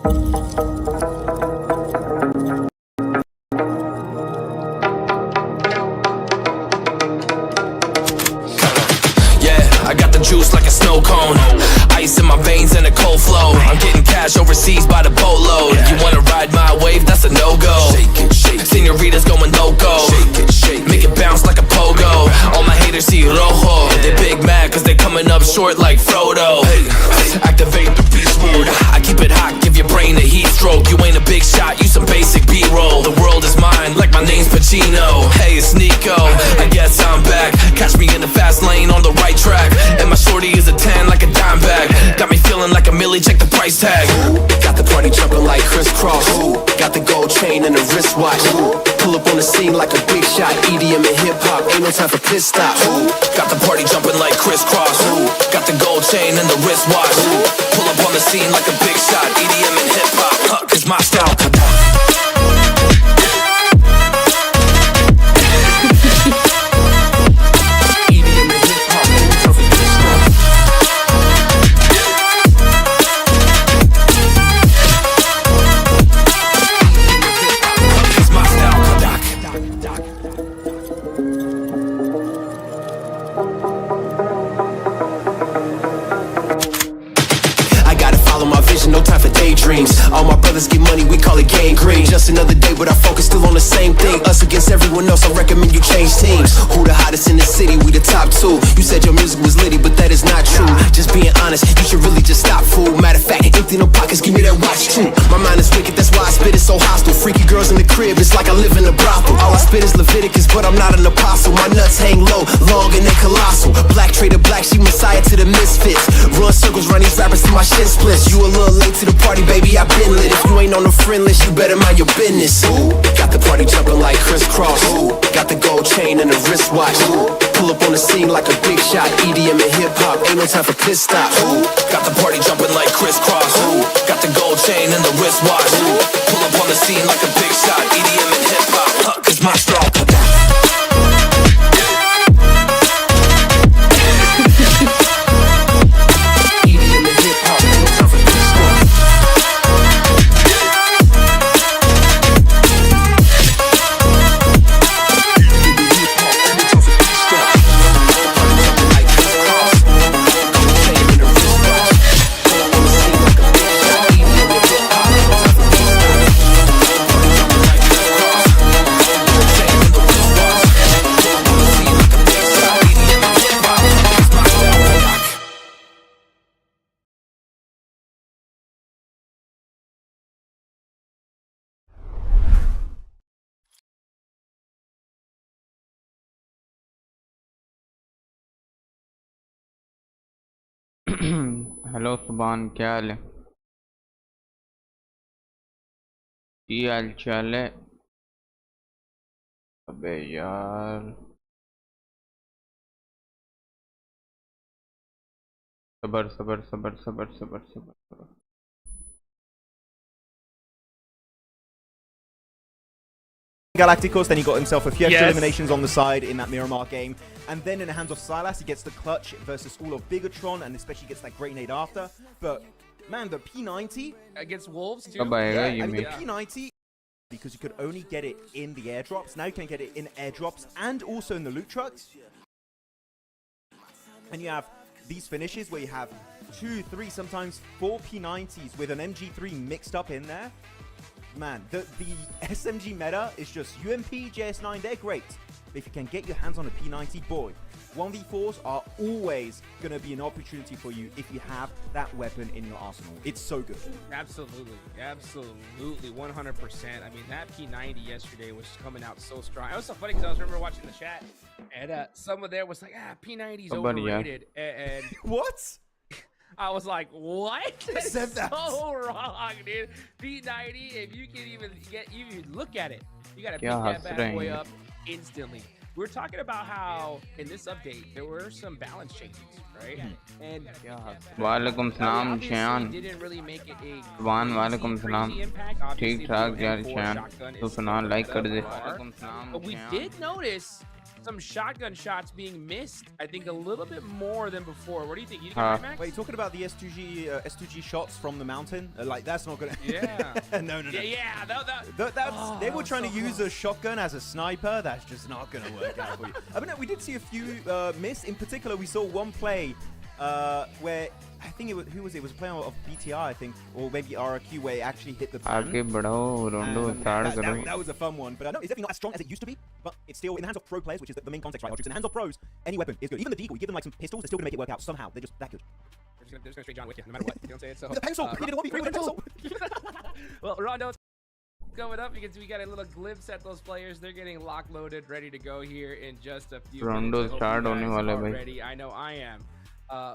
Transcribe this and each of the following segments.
I got the juice like a snow cone. Ice in my veins and a cold flow. I'm getting cash overseas by the boatload. You wanna ride my wave? That's a no-go. Senoritas going loco. Make it bounce like a pogo. All my haters see rojo. They big mad cause they coming up short like Frodo. Activate the beast mode. I keep it hot, give your brain a heat stroke. You ain't a big shot, you some basic B-roll. The world is mine like my name's Pacino. Hey, it's Nico, I guess I'm back. Catch me in the fast lane on the right track. And my shorty is a 10 like a dime bag. Got me feeling like a millie, check the price tag. Got the party jumping like crisscross. Got the gold chain and the wristwatch. Pull up on the scene like a big shot. EDM and hip hop, ain't no time for piss stop. Got the party jumping like crisscross. Got the gold chain and the wristwatch. Pull up on the scene like a big shot. EDM and hip hop, it's my style. No time for daydreams. All my brothers get money, we call it gang green. Just another day, but our focus still on the same thing. Us against everyone else, I recommend you change teams. Who the hottest in the city? We the top two. You said your music was litty, but that is not true. Just being honest, you should really just stop, fool. Matter of fact, empty no pockets, give me that watch too. My mind is wicked, that's why I spit it so hostile. Freaky girls in the crib, it's like I live in a brothel. All I spit is Leviticus, but I'm not an apostle. My nuts hang low, long and they colossal. Black trader black, she messiah to the misfits. Run circles, run these rappers till my shit splits. You a little late to the party, baby, I been lit. If you ain't on the friend list, you better mind your business. Got the party jumping like crisscross. Got the gold chain and the wristwatch. Pull up on the scene like a big shot. EDM and hip hop, ain't no time for piss stop. Got the party jumping like crisscross. Got the gold chain and the wristwatch. Pull up on the scene like a big shot. EDM and hip hop, it's my style. Hello सुभान, क्या हाल है? ये हाल चाल है? अबे यार, सबर सबर सबर सबर सबर सबर सबर। Galacticos, then he got himself a few extra eliminations on the side in that Miramar game, and then in the hands of Silas he gets the clutch versus all of Bigatron, and especially gets that great nade after. But man, the P90 against Wolves too. I mean, the P90, because you could only get it in the airdrops, now you can get it in airdrops and also in the loot trucks. And you have these finishes where you have 2, 3, sometimes 4 P90s with an MG3 mixed up in there. Man, the SMG meta is just UMP, JS9, they're great. But if you can get your hands on a P90, boy, 1v4s are always going to be an opportunity for you if you have that weapon in your arsenal. It's so good. Absolutely, absolutely, 100%. I mean, that P90 yesterday was coming out so strong. It was so funny because I was remember watching the chat, and someone there was like, P90's overrated. And what? I was like, what? That's said that. So wrong, dude. P90, if you can even look at it, you gotta pick that bad boy up instantly. We're talking about how in this update there were some balance changes, right? And वालेकुम सलाम शान, didn't really make it a वालेकुम सलाम, ठीक ठाक यार शान, तो सुना लाइक कर दे। But we did notice some shotgun shots being missed, I think, a little bit more than before. What do you think? You think Max? Wait, talking about the S2G shots from the mountain? Like, that's not gonna... Yeah. No. Yeah. They were trying to use a shotgun as a sniper. That's just not gonna work out for you. But no, we did see a few miss. In particular, we saw one play where I think it was, who was it? It was a player of BTI, I think, or maybe RRQ, where it actually hit the pan. That was a fun one, but I know it's definitely not as strong as it used to be. But it's still in the hands of pro players, which is the main context, right? In the hands of pros, any weapon is good. Even the deagle, you give them like some pistols, they're still gonna make it work out somehow. They're just that good. They're just gonna straight John with you, no matter what. You don't say it. So with a pencil, we did a 1v3 with a pencil. Well, Rondo. Coming up because we got a little glimpse at those players. They're getting lock loaded, ready to go here in just a few minutes. Start ready. I know I am.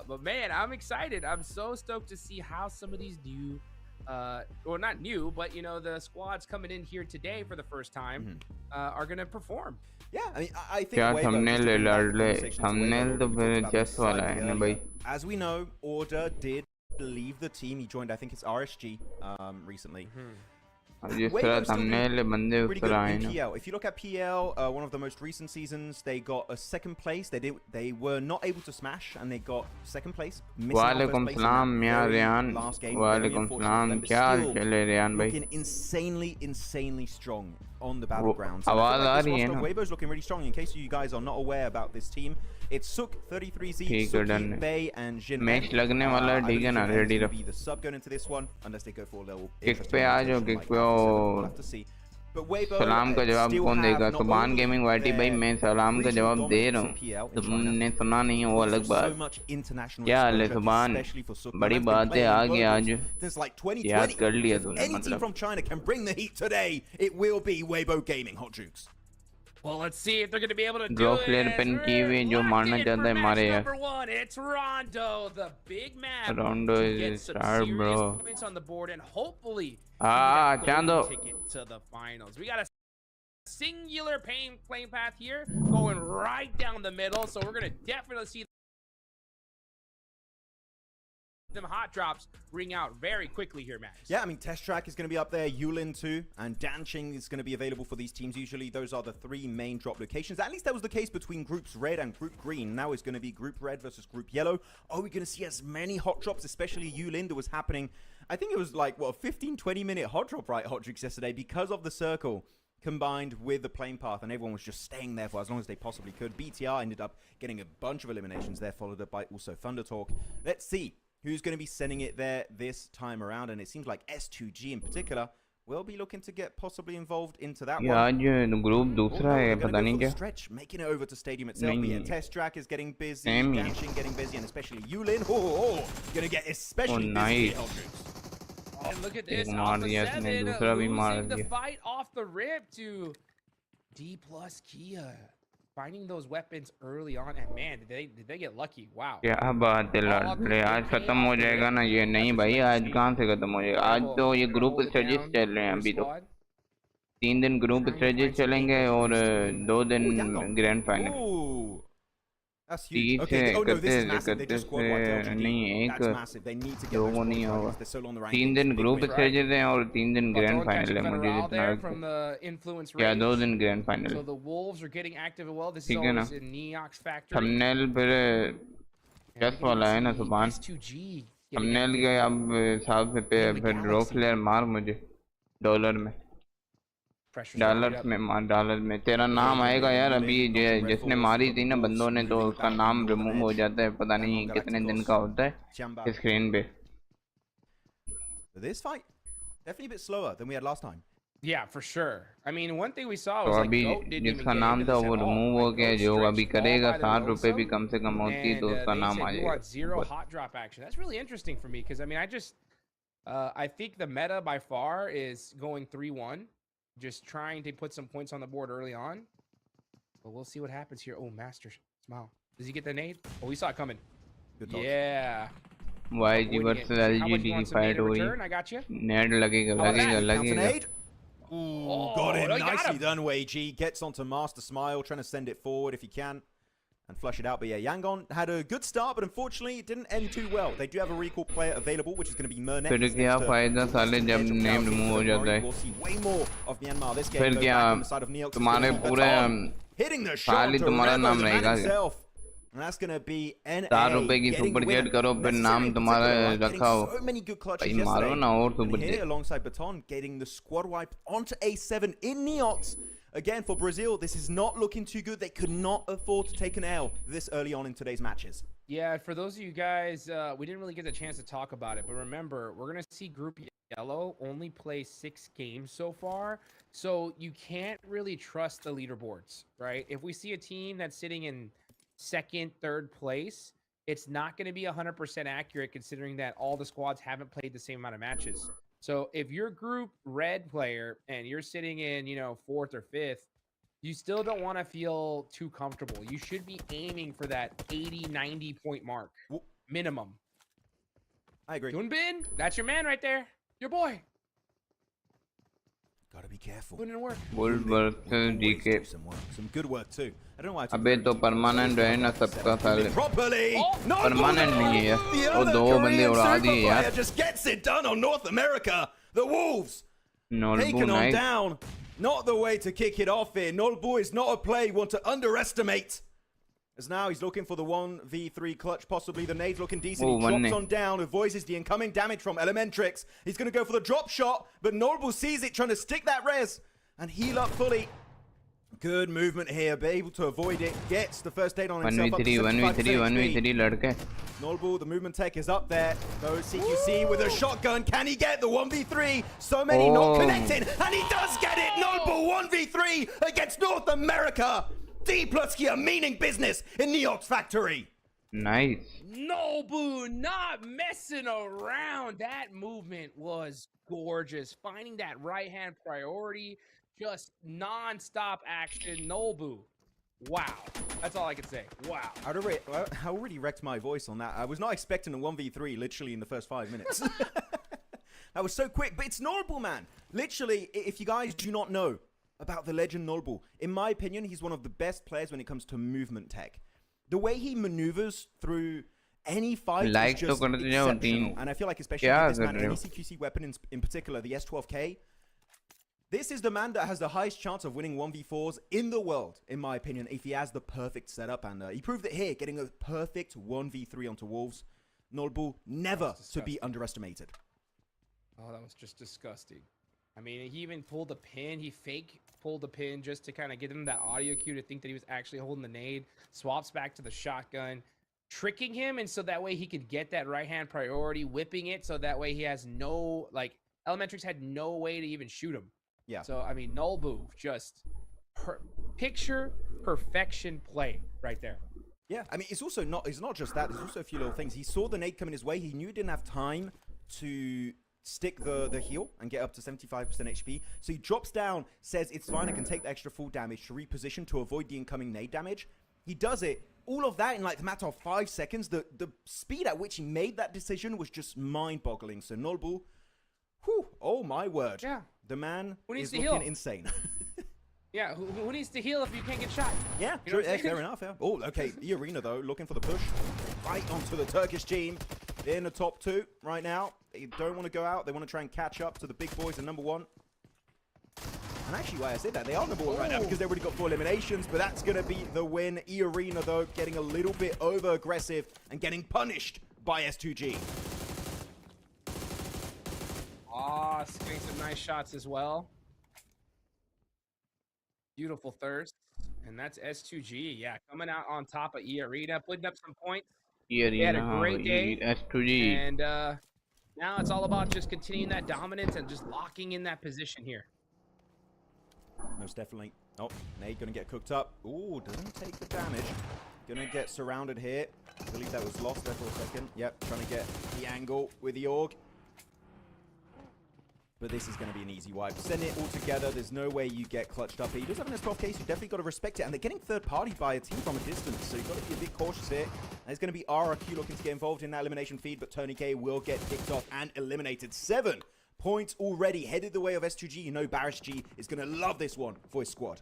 But man, I'm excited. I'm so stoked to see how some of these new, or not new, but you know, the squads coming in here today for the first time are gonna perform. Yeah, I mean, I think thumbnail as we know, Order did leave the team. He joined, I think it's RSG recently. thumbnail pretty good in PL. If you look at PL, one of the most recent seasons, they got a second place. They were not able to smash, and they got second place. Walaikum salam, Ryan. Walaikum salam. Kya chale Ryan bhai? Looking insanely strong on the battlegrounds. Weibo's looking really strong. In case you guys are not aware about this team, it's Suk, 33Z, Suki, Bay, and Jin. Match लगने वाला है, ठीक है ना? Ready रहो. Be the sub going into this one, unless they go for a little. Kick पे आ जाओ, kick पे We'll have to see. But Weibo सलाम का जवाब कौन देगा? सुभान गेमिंग वाटी भाई, मैं सलाम का जवाब दे रहा हूँ. तुमने सुना नहीं है, वो अलग बात. क्या हाल है सुभान? बड़ी बात है, आ गया आज. याद कर लिया तूने Any team from China can bring the heat today. It will be Weibo Gaming, Hot Jukes. Well, let's see if they're going to be able to do Draw it. player pen की हुई जो मारना चाहता है मारे यार. Number one, it's Rondo, the big man. Rondo is star, bro. Points on the board and hopefully Chando ticket to the finals. We got a singular playing path here going right down the middle, so we're going to definitely see them hot drops ring out very quickly here, Max. Yeah, I mean, Test Track is going to be up there, Yulin too, and Danching is going to be available for these teams. Usually those are the three main drop locations. At least that was the case between Groups Red and Group Green. Now it's going to be Group Red versus Group Yellow. Are we going to see as many hot drops, especially Yulin, that was happening? I think it was like, what, a 15-20 minute hot drop, right, Hot Drinks yesterday, because of the circle combined with the plane path, and everyone was just staying there for as long as they possibly could. BTR ended up getting a bunch of eliminations there, followed up by also Thunder Talk. Let's see who's going to be sending it there this time around, and it seems like S2G in particular will be looking to get possibly involved into that one. आज group दूसरा है पता नहीं क्या. Stretch making it over to stadium itself. Yeah, Test Track is getting busy, Same. Dancing getting busy, and especially Yulin. Gonna get especially nice. busy. And look at this, मार दिया इसने, दूसरा भी मार losing the दिया. fight off the rip to D plus Kia. Finding those weapons early on, and man, did they get lucky? Wow. क्या बात है लड़के, आज खत्म हो जाएगा ना ये? नहीं भाई, आज कहाँ से खत्म हो जाएगा? आज तो ये ग्रुप स्टेजेस चल रहे हैं अभी तो. 3 दिन ग्रुप स्टेजेस चलेंगे और 2 दिन grand final. That's huge. Okay. Oh no, this is massive. They just squad wiped LGD. नहीं That's massive. They need to get दो नहीं होगा. 3 दिन ग्रुप स्टेजेस हैं और 3 दिन ग्रैंड फाइनल है. मुझे जितना क्या 2 दिन grand final. So the Wolves are getting active as well. This is ठीक है ना? always in Neox factory. Thumbnail फिर चेस वाला है ना सुभान. थंबनेल के अब हिसाब से पे फिर ड्रॉ प्लेयर मार मुझे डॉलर में. डॉलर्स में मार, डॉलर में तेरा नाम आएगा यार. अभी जिसने मारी थी ना बंदों ने, तो उसका नाम रिमूव हो जाता है, पता नहीं कितने दिन का होता है स्क्रीन पे. This fight definitely a bit slower than we had last time. Yeah, for sure. I mean, one thing we saw तो was like अभी Goat didn't even जिसका get नाम into था this वो at all. रिमूव हो Like, गया, Goat जो stretched अभी all करेगा by the 60 रुपए भी lonesome, कम से कम होती तो उसका they नाम said आ we want जाएगा. 0 hot drop action. That's really interesting for me because I mean, I think the meta by far is going 3-1, just trying to put some points on the board early on. But we'll see what happens here. Oh, Master Smile. Does he get the nade? Oh, we saw it coming. Good dodge. Yeah. YG versus LGD की fight हो रही. I got you. Net लगेगा. Ooh, got him. Nicely done, YG. Gets onto Master Smile, trying to send it forward if he can. and flush it out. But yeah, Yangon had a good start, but unfortunately it didn't end too well. They do have a recall player available, which is going to be Mernet. फिर क्या फायदा साले जब name remove हो जाता है? We'll see way more of Myanmar this game. फिर क्या तुम्हारे पूरे साले तुम्हारा नाम रहेगा? And that's going to be NA. 4 रुपए की सुपर जेट करो फिर नाम तुम्हारा रखा हो भाई मारो ना और super jet alongside Baton getting the squad wipe onto A7 in Neox. Again, for Brazil, this is not looking too good. They could not afford to take an L this early on in today's matches. Yeah, for those of you guys, we didn't really get the chance to talk about it, but remember, we're going to see Group Yellow only play 6 games so far, so you can't really trust the leaderboards, right? If we see a team that's sitting in second, third place, it's not going to be 100% accurate considering that all the squads haven't played the same amount of matches. So if you're group red player and you're sitting in, 4th or 5th, you still don't want to feel too comfortable. You should be aiming for that 80, 90 point mark minimum. I agree. Dunbin, that's your man right there. Your boy. Gotta be careful. Put in work. Good work, DK. Some good work too. I don't know why. अबे तो permanent है ना सबका साले. Permanent नहीं है. वो 2 बंदे उड़ा दिए यार. Just gets it done on North America. The Wolves taken on down. Not the way to kick it off here. Nolbu is not a play you want to underestimate. As now he's looking for the 1v3 clutch, possibly the nade's looking decent. He drops on down, avoids the incoming damage from Elementrix. He's going to go for the drop shot, but Nolbu sees it, trying to stick that res and heal up fully. Good movement here, but able to avoid it. Gets the first aid on himself. 1v3 लड़के. Nolbu, the movement tech is up there. Goes CQC with a shotgun. Can he get the 1v3? So many not connecting, and he does get it. Nolbu 1v3 against North America. D plus here, meaning business in Neox Factory. Nice. Nobu not messing around. That movement was gorgeous. Finding that right hand priority, just non-stop action. Nobu. Wow. That's all I can say. Wow. I already wrecked my voice on that. I was not expecting a 1v3 literally in the first 5 minutes. That was so quick, but it's Nolbu, man. Literally, if you guys do not know about the legend Nolbu, in my opinion, he's one of the best players when it comes to movement tech. The way he maneuvers through any fight is just exceptional. And I feel like especially with this man, any CQC weapon in particular, the S12K, this is the man that has the highest chance of winning 1v4s in the world, in my opinion, if he has the perfect setup. And he proved it here, getting a perfect 1v3 onto Wolves. Nolbu, never to be underestimated. Oh, that was just disgusting. I mean, he even pulled a pin. He fake pulled the pin just to kind of get him that audio cue to think that he was actually holding the nade. Swaps back to the shotgun, tricking him, and so that way he could get that right-hand priority, whipping it, so that way he has no, like, Elementrix had no way to even shoot him. Yeah. So, I mean, Nolbu, just picture perfection play right there. Yeah, I mean, it's not just that. There's also a few little things. He saw the nade coming his way. He knew he didn't have time to stick the heal and get up to 75% HP. So he drops down, says, it's fine, I can take the extra full damage to reposition to avoid the incoming nade damage. He does it. All of that in like the matter of 5 seconds. The speed at which he made that decision was just mind-boggling. So Nolbu, whew, oh my word. Yeah. The man is heal? looking insane. Yeah, who needs to heal if you can't get shot? Yeah, true, fair enough, yeah. Oh, okay, the arena though, looking for the push. Right onto the Turkish team in the top 2 right now. They don't want to go out. They want to try and catch up to the big boys at number 1. And actually, why I said that, they are number 1 right now because they already got 4 eliminations, but that's going to be the win. E-Arena, though, getting a little bit over-aggressive and getting punished by S2G. Ah, getting some nice shots as well. Beautiful thirst. And that's S2G, yeah, coming out on top of E-Arena, putting up some points. They had a great day. S2G. And now it's all about just continuing that dominance and just locking in that position here. Most definitely. Oh, nade gonna get cooked up. Ooh, doesn't take the damage. Gonna get surrounded here. I believe that was lost there for a second. Yep, trying to get the angle with the org. But this is going to be an easy wipe. Send it all together. There's no way you get clutched up here. He does have an S12 case. You definitely got to respect it. And they're getting third party by a team from a distance. So you've got to be a bit cautious here. And it's going to be RRQ looking to get involved in that elimination feed. But Tony K will get kicked off and eliminated. 7 points already headed the way of S2G. You know Barish G is going to love this one for his squad.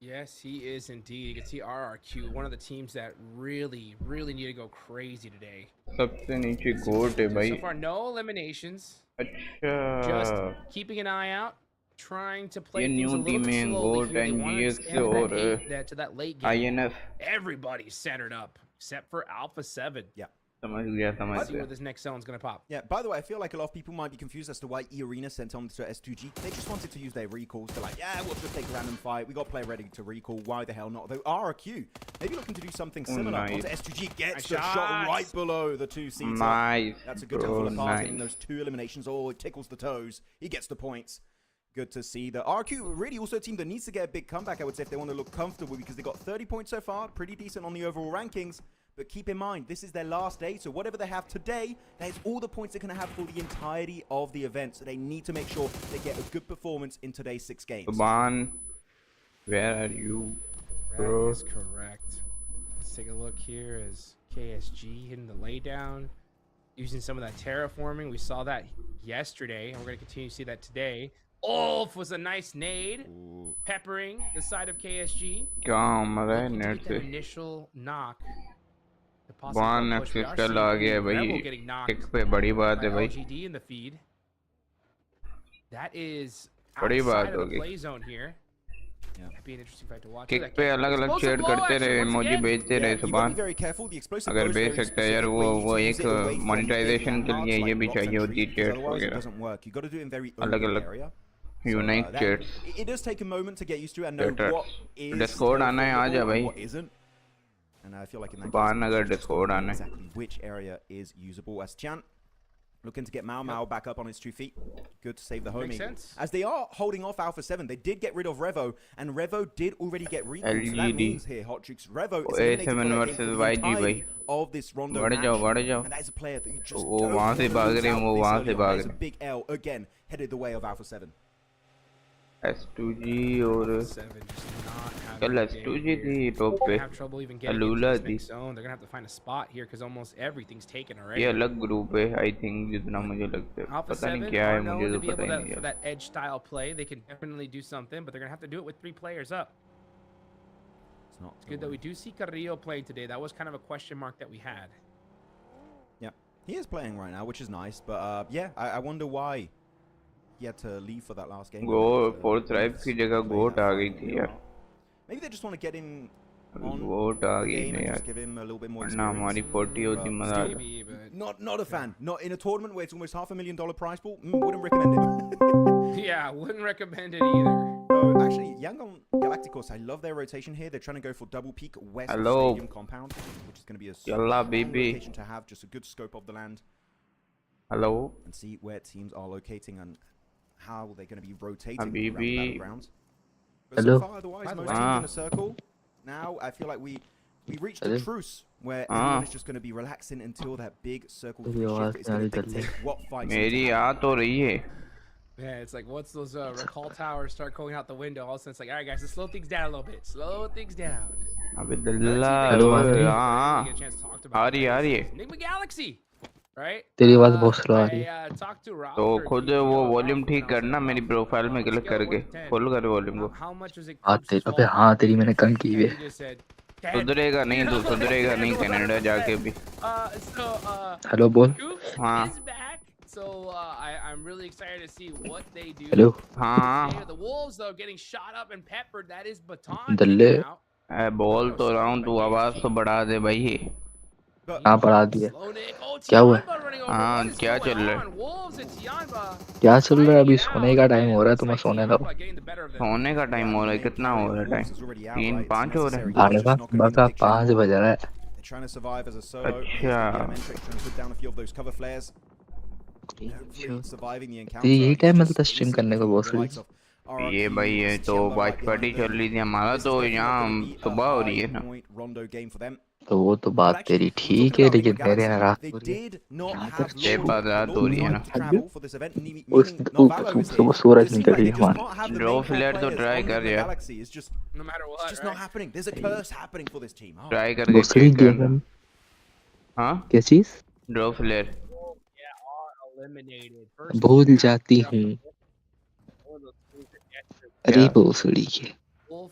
Yes, he is indeed. You can see RRQ, one of the teams that really, really need to go crazy today. सबसे नीचे Let's see what गोट they है can do. भाई. So far, no eliminations. Just अच्छा. keeping an eye out, trying to ये play things a new little team bit है slowly गोट here. They and want to जीएक्स expand और to that late game. आईएनएफ. Everybody's centered up except for Alpha 7. Yeah. समझ गया समझ Let's see गया. where this next zone's going to pop. Yeah, by the way, I feel like a lot of people might be confused as to why E-Arena sent on to S2G. They just wanted to use their recalls. They're like, yeah, we'll just take a random fight. We got player ready to recall. Why the hell not? Though RRQ, maybe looking to do something similar. Nice. Onto S2G, gets Nice the shot shots. right below the 2-seater. Nice. That's a good bro, double of nice. getting those 2 eliminations. Oh, it tickles the toes. He gets the points. Good to see. The RQ really also a team that needs to get a big comeback, I would say, if they want to look comfortable, because they got 30 points so far. Pretty decent on the overall rankings. But keep in mind, this is their last day, so whatever they have today, that is all the points they're going to have for the entirety of the event. So they need to make sure they get a good performance in today's 6 games. Subhan, where are you, bro? That is correct. Let's take a look here as KSG hitting the laydown, using some of that terraforming. We saw that yesterday, and we're going to continue to see that today. Ulf was a nice nade, peppering the side of KSG. काम रहा है Looking to net get से. that initial knock. to possibly one go push. We axis are कल seeing आ गया है Rebel भाई. getting knocked एक पे बड़ी बात by है भाई. LGD in the feed. That is बड़ी outside बात of the होगी. play zone here. Yeah. That'd be an interesting fight to watch. Kick Look at पे that. अलग अलग Explosive शेयर blow करते action रहे, once इमोजी again. भेजते Yeah, रहे you gotta be सुभान. very careful. The explosive अगर blows भेज very सकते हैं यार, specific वो way to एक use it away from monetization big के लिए landmarks ये like भी rocks चाहिए and होती है trees, चेट्स otherwise it वगैरह. doesn't work. You got to do it in very अलग open अलग area. Unique that- chats. it does take a moment to get used to and know Cheaters. what is Discord आना है, आ जा terrible and भाई. what isn't. And I feel like in that सुभान case, अगर it's just Discord gotta know आना है. exactly which area is usable. As Tian looking to get Mao back up on his 2 feet. Good to save the homie. Makes sense. As they are holding off Alpha 7, they did get rid of Revo, and Revo did already get recalled. So that LGD. means here, Hot Chicks, Revo is A7 eliminated for that game versus for the YG entirety भाई. of this Rondo बढ़ match. जाओ, बढ़ जाओ. And that is a player that you just वो don't वहाँ से wanna भाग lose रहे हैं, out वो this वहाँ early से on. भाग That is a रहे हैं. big L, again, headed the way of Alpha 7. S2G और 7 just not having कल a game S2G here. थी टॉप पे. Have trouble even getting अलूला into this थी. next zone. They're gonna have to find a spot here because almost everything's taken ये already. अलग group है I think, जितना मुझे लगता है. Alpha पता नहीं 7 क्या है, are known मुझे to तो be पता able ही to, नहीं for यार. that edge style play. They can definitely do something, but they're gonna have to do it with 3 players up. It's not It's good that we do see Carrillo playing today. That was kind of a question mark that we had. Yeah, he is playing right now, which is nice. But yeah, I wonder why he had to leave for that last game. Go fourth rife की जगह गोट आ गई थी यार. Maybe they just want to get him on goat uh the गई game नहीं and यार. just give him a little bit more वरना हमारी experience. 40 होती मजा आता. Maybe, but Not a fan. Not in a tournament where it's almost $500,000 prize pool. Wouldn't recommend it. yeah, wouldn't recommend it either. So actually, Yangon Galacticos, I love their rotation here. They're trying to go for double peak west Hello. stadium compound, which is going to be a Yalla, strong baby. location to have, just a good scope of the land hello and see where teams are locating and how they're going to be rotating Habibi. around the battlegrounds. But Hello. so far, otherwise, By the most way- teams in a circle. Now, I feel like we reached a Hello. truce where everyone is just going to be relaxing until that big circle मेरी shift आवाज़ is going to नहीं आ रही dictate what fights. मेरी आ तो रही है. Man, it's like once those recall towers start going out the window, all of a sudden it's like, all right, guys, let's slow things down a little bit. Slow things down. अबे दल्ला. Hello, Anthony. हाँ Get a chance to talk uh about रही है, आ रही है. Enigma Galaxy, right? तेरी आवाज़ बहुत slow आ रही I है. talked to Ralph. तो or खुद PGO, वो Ralph, वॉल्यूम and ठीक I was करना like, मेरी "Ralph, प्रोफाइल में on a click scale of करके. 1 to 10, फुल कर वॉल्यूम को. how much was it हाँ close to तेरी अबे falling?" हाँ तेरी मैंने कम की हुई And है. he just said, "10." सुधरेगा नहीं तू, सुधरेगा नहीं That's what कनाडा I जाके said. भी. हेलो बोल. Scoops हाँ. is back. So I'm really excited to see what they do. Hello. हाँ. Yeah, the Wolves though getting shot up and peppered. That is Baton दल्ले. taken out. ए, बोल तो रहा हूँ, तू आवाज तो बढ़ा दे भाई. हाँ बढ़ा दिया. Slownik. Oh, क्या हुआ? Tianba running over. हाँ, What is क्या going चल रहा है? on? Wolves and Tianba क्या चल रहा है अभी? fighting सोने out. का टाइम हो रहा है, Looks तुम्हें like सोने दो. Tianba getting the better of them. सोने का टाइम हो रहा है. कितना हो रहा है टाइम? 3-5 हो रहा है. साढ़े 5 बज रहा है. They're trying to survive as a solo. अच्छा. Trying to put down a few of those cover flares. Hopefully surviving the encounter. तो यही टाइम मिलता Just स्ट्रीम करने को the बहुत likes of RRQ, ये भाई ये तो Tianba watch right party behind चल them. रही थी. हमारा This तो is definitely यहाँ gonna be a सुबह हो रही है ना. high-point Rondo game for them. तो वो तो बात तेरी ठीक है, लेकिन मेरे यहाँ रात They हो रही है. did not यहाँ have तक छह Lord- बाद रात हो रही है ना. Lord to travel for this event, meaning उस not Valor is here. Suraj It seems निकल like रही they है just हमारी. can't have the Draw main core flare तो players try on कर the यार. Galaxy. It's just No matter what, it's just not right? happening. There's a curse happening for this team. Oh. Try करके दूसरी check कर. Game हाँ, क्या चीज draw flare. Yeah, are eliminated. First भूल team जाती out. हूँ. One of those things that gets the अरे क्या? भोसड़ी के. Wolf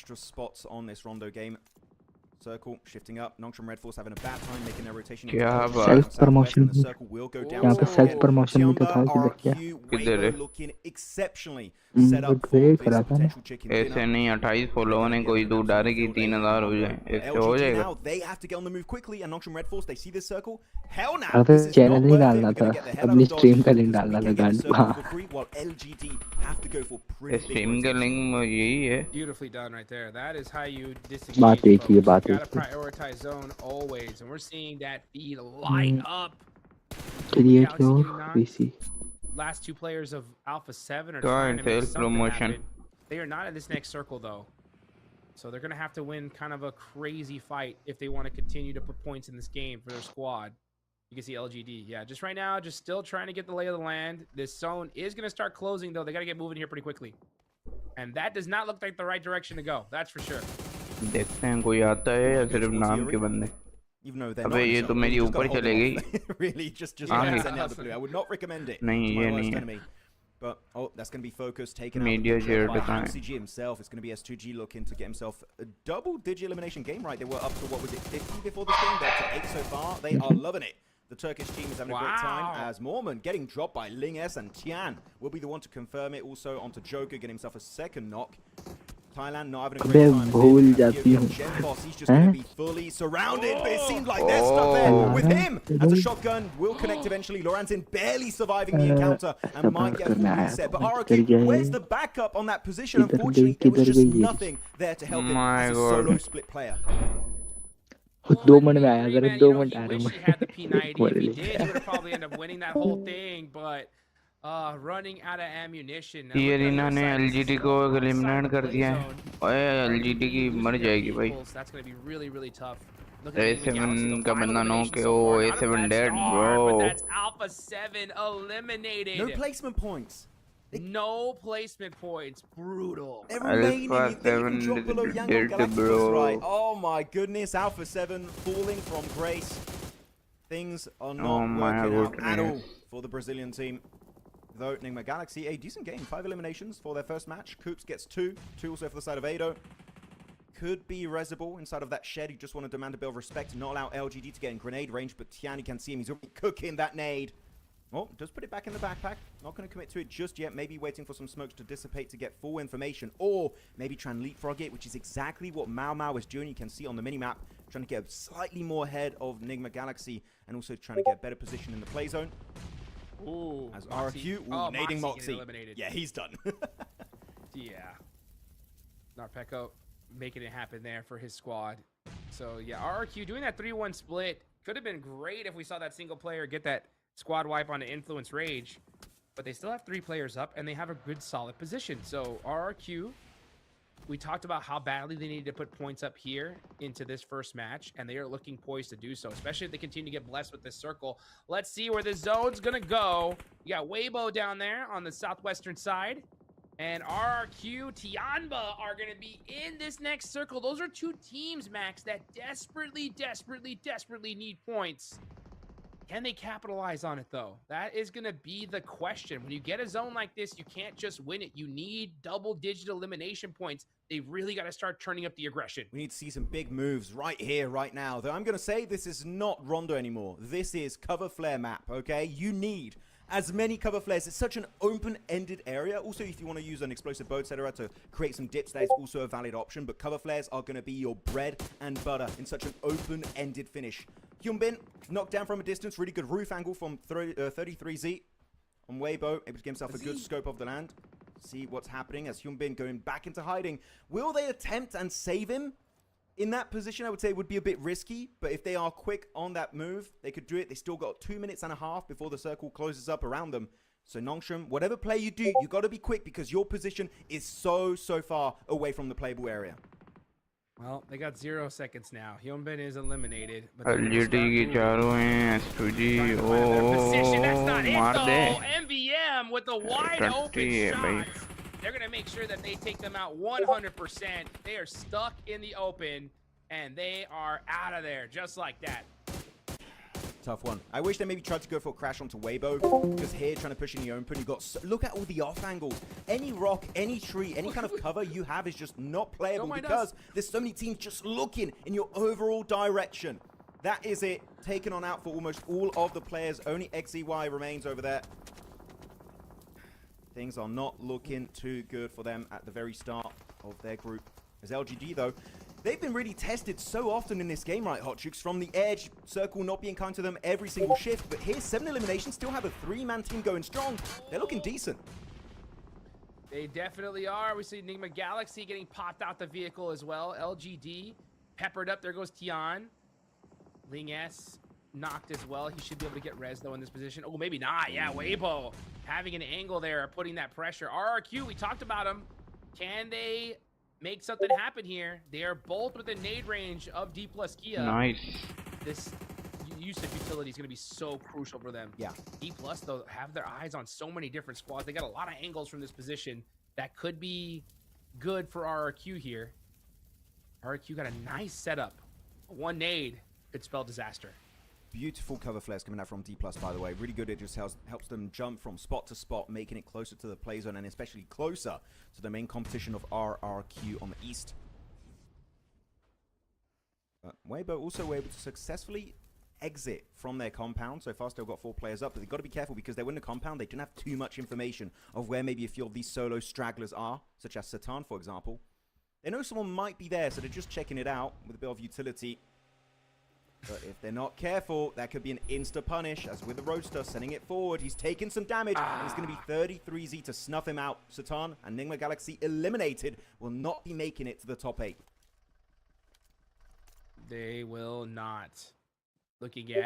extra spots on this Rondo game. Circle shifting up. Nongshim Red Force having a bad time making their rotation. Self promotion. The circle will go down. यहाँ पे self promotion भी तो था Tiamba, किधर RQ, किधर है? Weibo looking exceptionally set up for wait this करा था ना potential chicken ऐसे dinner. नहीं 28 फॉलोवर ने कोई दूर डाले कि 3000 हो जाए इससे हो LGD जाएगा now, they have to get on the move quickly, and Nongshim Red Force, they see this circle. Hell now, अबे this is चैनल not नहीं worth it. डालना We're था gonna get the hell out अपनी of Dodge. Stream का link We डालना था can get the गांड circle हाँ for free, while LGD have to go for pretty big stream का rotations. लिंक यही है Beautifully done right there. That is how you बात disengage. एक ही है Folks. बात You एक gotta he prioritize zone always, and we're seeing that feed light up. Create Galaxy your getting knocked. PC Last two players of Alpha 7 are Go trying and to make fail something promotion. happen. They are not in this next circle though. So they're going to have to win kind of a crazy fight if they want to continue to put points in this game for their squad. You can see LGD. Yeah, just right now, just still trying to get the lay of the land. This zone is going to start closing though. They got to get moving here pretty quickly. And that does not look like the right direction to go. That's for sure. देखते हैं कोई आता है या सिर्फ नाम के बंदे Even though they're अबे not in ये the तो circle, मेरी you just ऊपर gotta hold चले them गई off. Really, just हाँ send नहीं out the blue. I would not recommend it. नहीं It's my ये worst नहीं है enemy. But oh, that's going to be focused, taken Media out zero by to time. CG himself. It's going to be S2G looking to get himself a double-digit elimination game. Right, they were up to what was it, 50 before this game? They're up to 8 so far. They are loving it. The Turkish team is having a great time as Mormon getting dropped by Ling S, and Tian will be the one to confirm it. Also onto Joker, getting himself a second knock. Thailand not having a अबे great time. भूल जाती हूँ Genboss, he's just going to be fully surrounded, but it seems like they're stuck there with him. As a shotgun will connect eventually. Loranzin barely surviving the encounter and might get a full reset. But RQ, where's the backup on that position? Unfortunately, there was just nothing there to help him as a solo split player. दो minute में आया Agree, अगर man. दो You know, minute he आ wished he had the P90. If he did, he would have probably ended up winning that whole thing. But running out of ammunition. Now, ये look at Reena the ने other side. This is LGD still को outside eliminate the कर play दिया है zone. ओए LGD की Losing मर their जाएगी भाई vehicles, that's going to be really, really tough. Look at the A7 Galaxy, the का final बंदा नो elimination के so ओ far. Not a A7 bad dead start, bro but that's Alpha 7 eliminated. No placement points. No placement points. Brutal. They're remaining. Alpha They even 7 drop below Yang on did, Galacticos, bro. right? Oh my goodness, Alpha 7 falling from grace. Things are not my working out at all goodness. for the Brazilian team. Though Nigma Galaxy, a decent game. 5 eliminations for their first match. Coops gets 2. 2 also for the side of Ado. Could be Rezable inside of that shed. You just want to demand a bit of respect and not allow LGD to get in grenade range. But Tiani can see him. He's already cooking that nade. Oh, just put it back in the backpack. Not going to commit to it just yet. Maybe waiting for some smokes to dissipate to get full information. Or maybe try and leapfrog it, which is exactly what Mao Mao is doing. You can see on the minimap. Trying to get slightly more ahead of Nigma Galaxy. And also trying to get a better position in the play zone. Ooh, As Moxie. RQ, nading Moxie Moxie. getting eliminated. Yeah, he's done. Yeah. Narpeko making it happen there for his squad. So, yeah, RRQ doing that 3-1 split. Could have been great if we saw that single player get that squad wipe on the Influence Rage. But they still have 3 players up, and they have a good, solid position. So, RRQ, we talked about how badly they needed to put points up here into this first match, and they are looking poised to do so, especially if they continue to get blessed with this circle. Let's see where this zone's going to go. You got Weibo down there on the southwestern side. And RRQ, Tianba are going to be in this next circle. Those are 2 teams, Max, that desperately, desperately, desperately need points. Can they capitalize on it, though? That is going to be the question. When you get a zone like this, you can't just win it. You need double-digit elimination points. They've really got to start turning up the aggression. We need to see some big moves right here, right now. Though I'm going to say this is not Rondo anymore. This is cover flare map, okay? You need as many cover flares. It's such an open-ended area. Also, if you want to use an explosive bow, etc., to create some dips, that is also a valid option. But cover flares are going to be your bread and butter in such an open-ended finish. Hyunbin knocked down from a distance. Really good roof angle from 33Z on Weibo. Able to give himself a good scope of the land. See what's happening as Hyunbin going back into hiding. Will they attempt and save him? In that position, I would say it would be a bit risky, but if they are quick on that move, they could do it. They still got 2 minutes and a half before the circle closes up around them. So Nongshim, whatever play you do, you got to be quick because your position is so far away from the playable area. Well, they got 0 seconds now. Hyunbin is eliminated. LGD की चारों हैं S2G Position, that's not it, मार दे though. MVM with the wide open shots. They're going to make sure that they take them out 100%. They are stuck in the open, and they are out of there just like that. Tough one. I wish they maybe tried to go for a crash onto Weibo, because here, trying to push in the open, you got... Look at all the off angles. Any rock, any tree, any kind of cover you have is just not playable because there's so many teams just looking in your overall direction. That is it. Taken on out for almost all of the players. Only XEY remains over there. Things are not looking too good for them at the very start of their group. As LGD, though, they've been really tested so often in this game, right, Hotchukes? From the edge, Circle not being kind to them every single shift. But here's 7 eliminations, still have a 3-man team going strong. They're looking decent. They definitely are. We see Enigma Galaxy getting popped out the vehicle as well. LGD peppered up. There goes Tian. Ling S knocked as well. He should be able to get res, though, in this position. Oh, maybe not. Yeah, Weibo having an angle there, putting that pressure. RRQ, we talked about him. Can they make something happen here? They are both within nade range of D plus Kia. Nice. This use of utility is going to be so crucial for them. Yeah. D plus, though, have their eyes on so many different squads. They got a lot of angles from this position that could be good for RRQ here. RRQ got a nice setup. One nade could spell disaster. Beautiful cover flares coming out from D+, by the way. Really good. It just helps them jump from spot to spot, making it closer to the play zone and especially closer to the main competition of RRQ on the east. But Weibo also were able to successfully exit from their compound. So far, still got 4 players up, but they've got to be careful because they were in the compound. They didn't have too much information of where maybe a few of these solo stragglers are, such as Satan, for example. They know someone might be there, so they're just checking it out with a bit of utility. But if they're not careful, that could be an insta-punish, as with the Roadster sending it forward. He's taking some damage, and it's going to be 33Z to snuff him out. Satan and Enigma Galaxy eliminated, will not be making it to the top 8. They will not. Looking at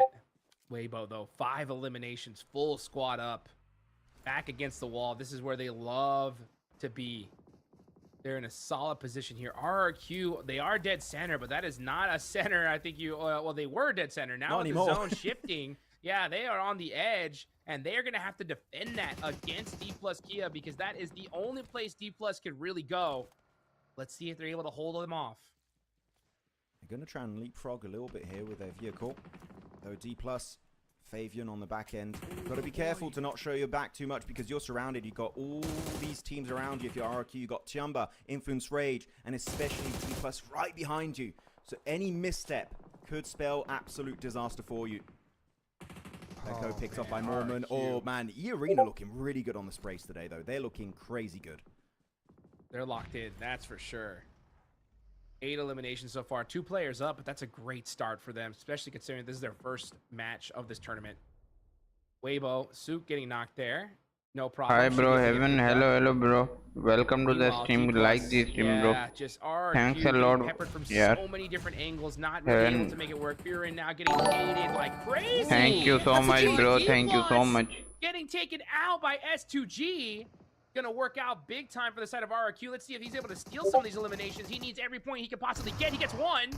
Weibo, though. 5 eliminations, full squad up. Back against the wall. This is where they love to be. They're in a solid position here. RRQ, they are dead center, but that is not a center. I think you, well, they were dead center. Now with the zone shifting, yeah, they are on the edge, and they're going to have to defend that against D plus Kia because that is the only place D plus could really go. Let's see if they're able to hold them off. They're going to try and leapfrog a little bit here with their vehicle. Though D plus, Favian on the back end. Got to be careful to not show your back too much because you're surrounded. You've got all these teams around you. If you're RRQ, you've got Tiamba, Influence Rage, and especially D plus right behind you. So any misstep could spell absolute disaster for you. Echo picked up by Norman. RRQ. Oh man, E-Arena looking really good on the sprays today though. They're looking crazy good. They're locked in, that's for sure. 8 eliminations so far. 2 players up, but that's a great start for them, especially considering this is their first match of this tournament. Weibo, Souk getting knocked there. No problem. Hi bro, Heaven. Hello bro. Welcome to the stream. Like the stream, bro. Just RRQ Thanks a lot. peppered from Yeah. so many different angles, not really able to make it work. Furin now getting hated like crazy. Thank you so much, bro. Thank you so much. Getting taken out by S2G. Gonna work out big time for the side of RRQ. Let's see if he's able to steal some of these eliminations. He needs every point he can possibly get. He gets 1.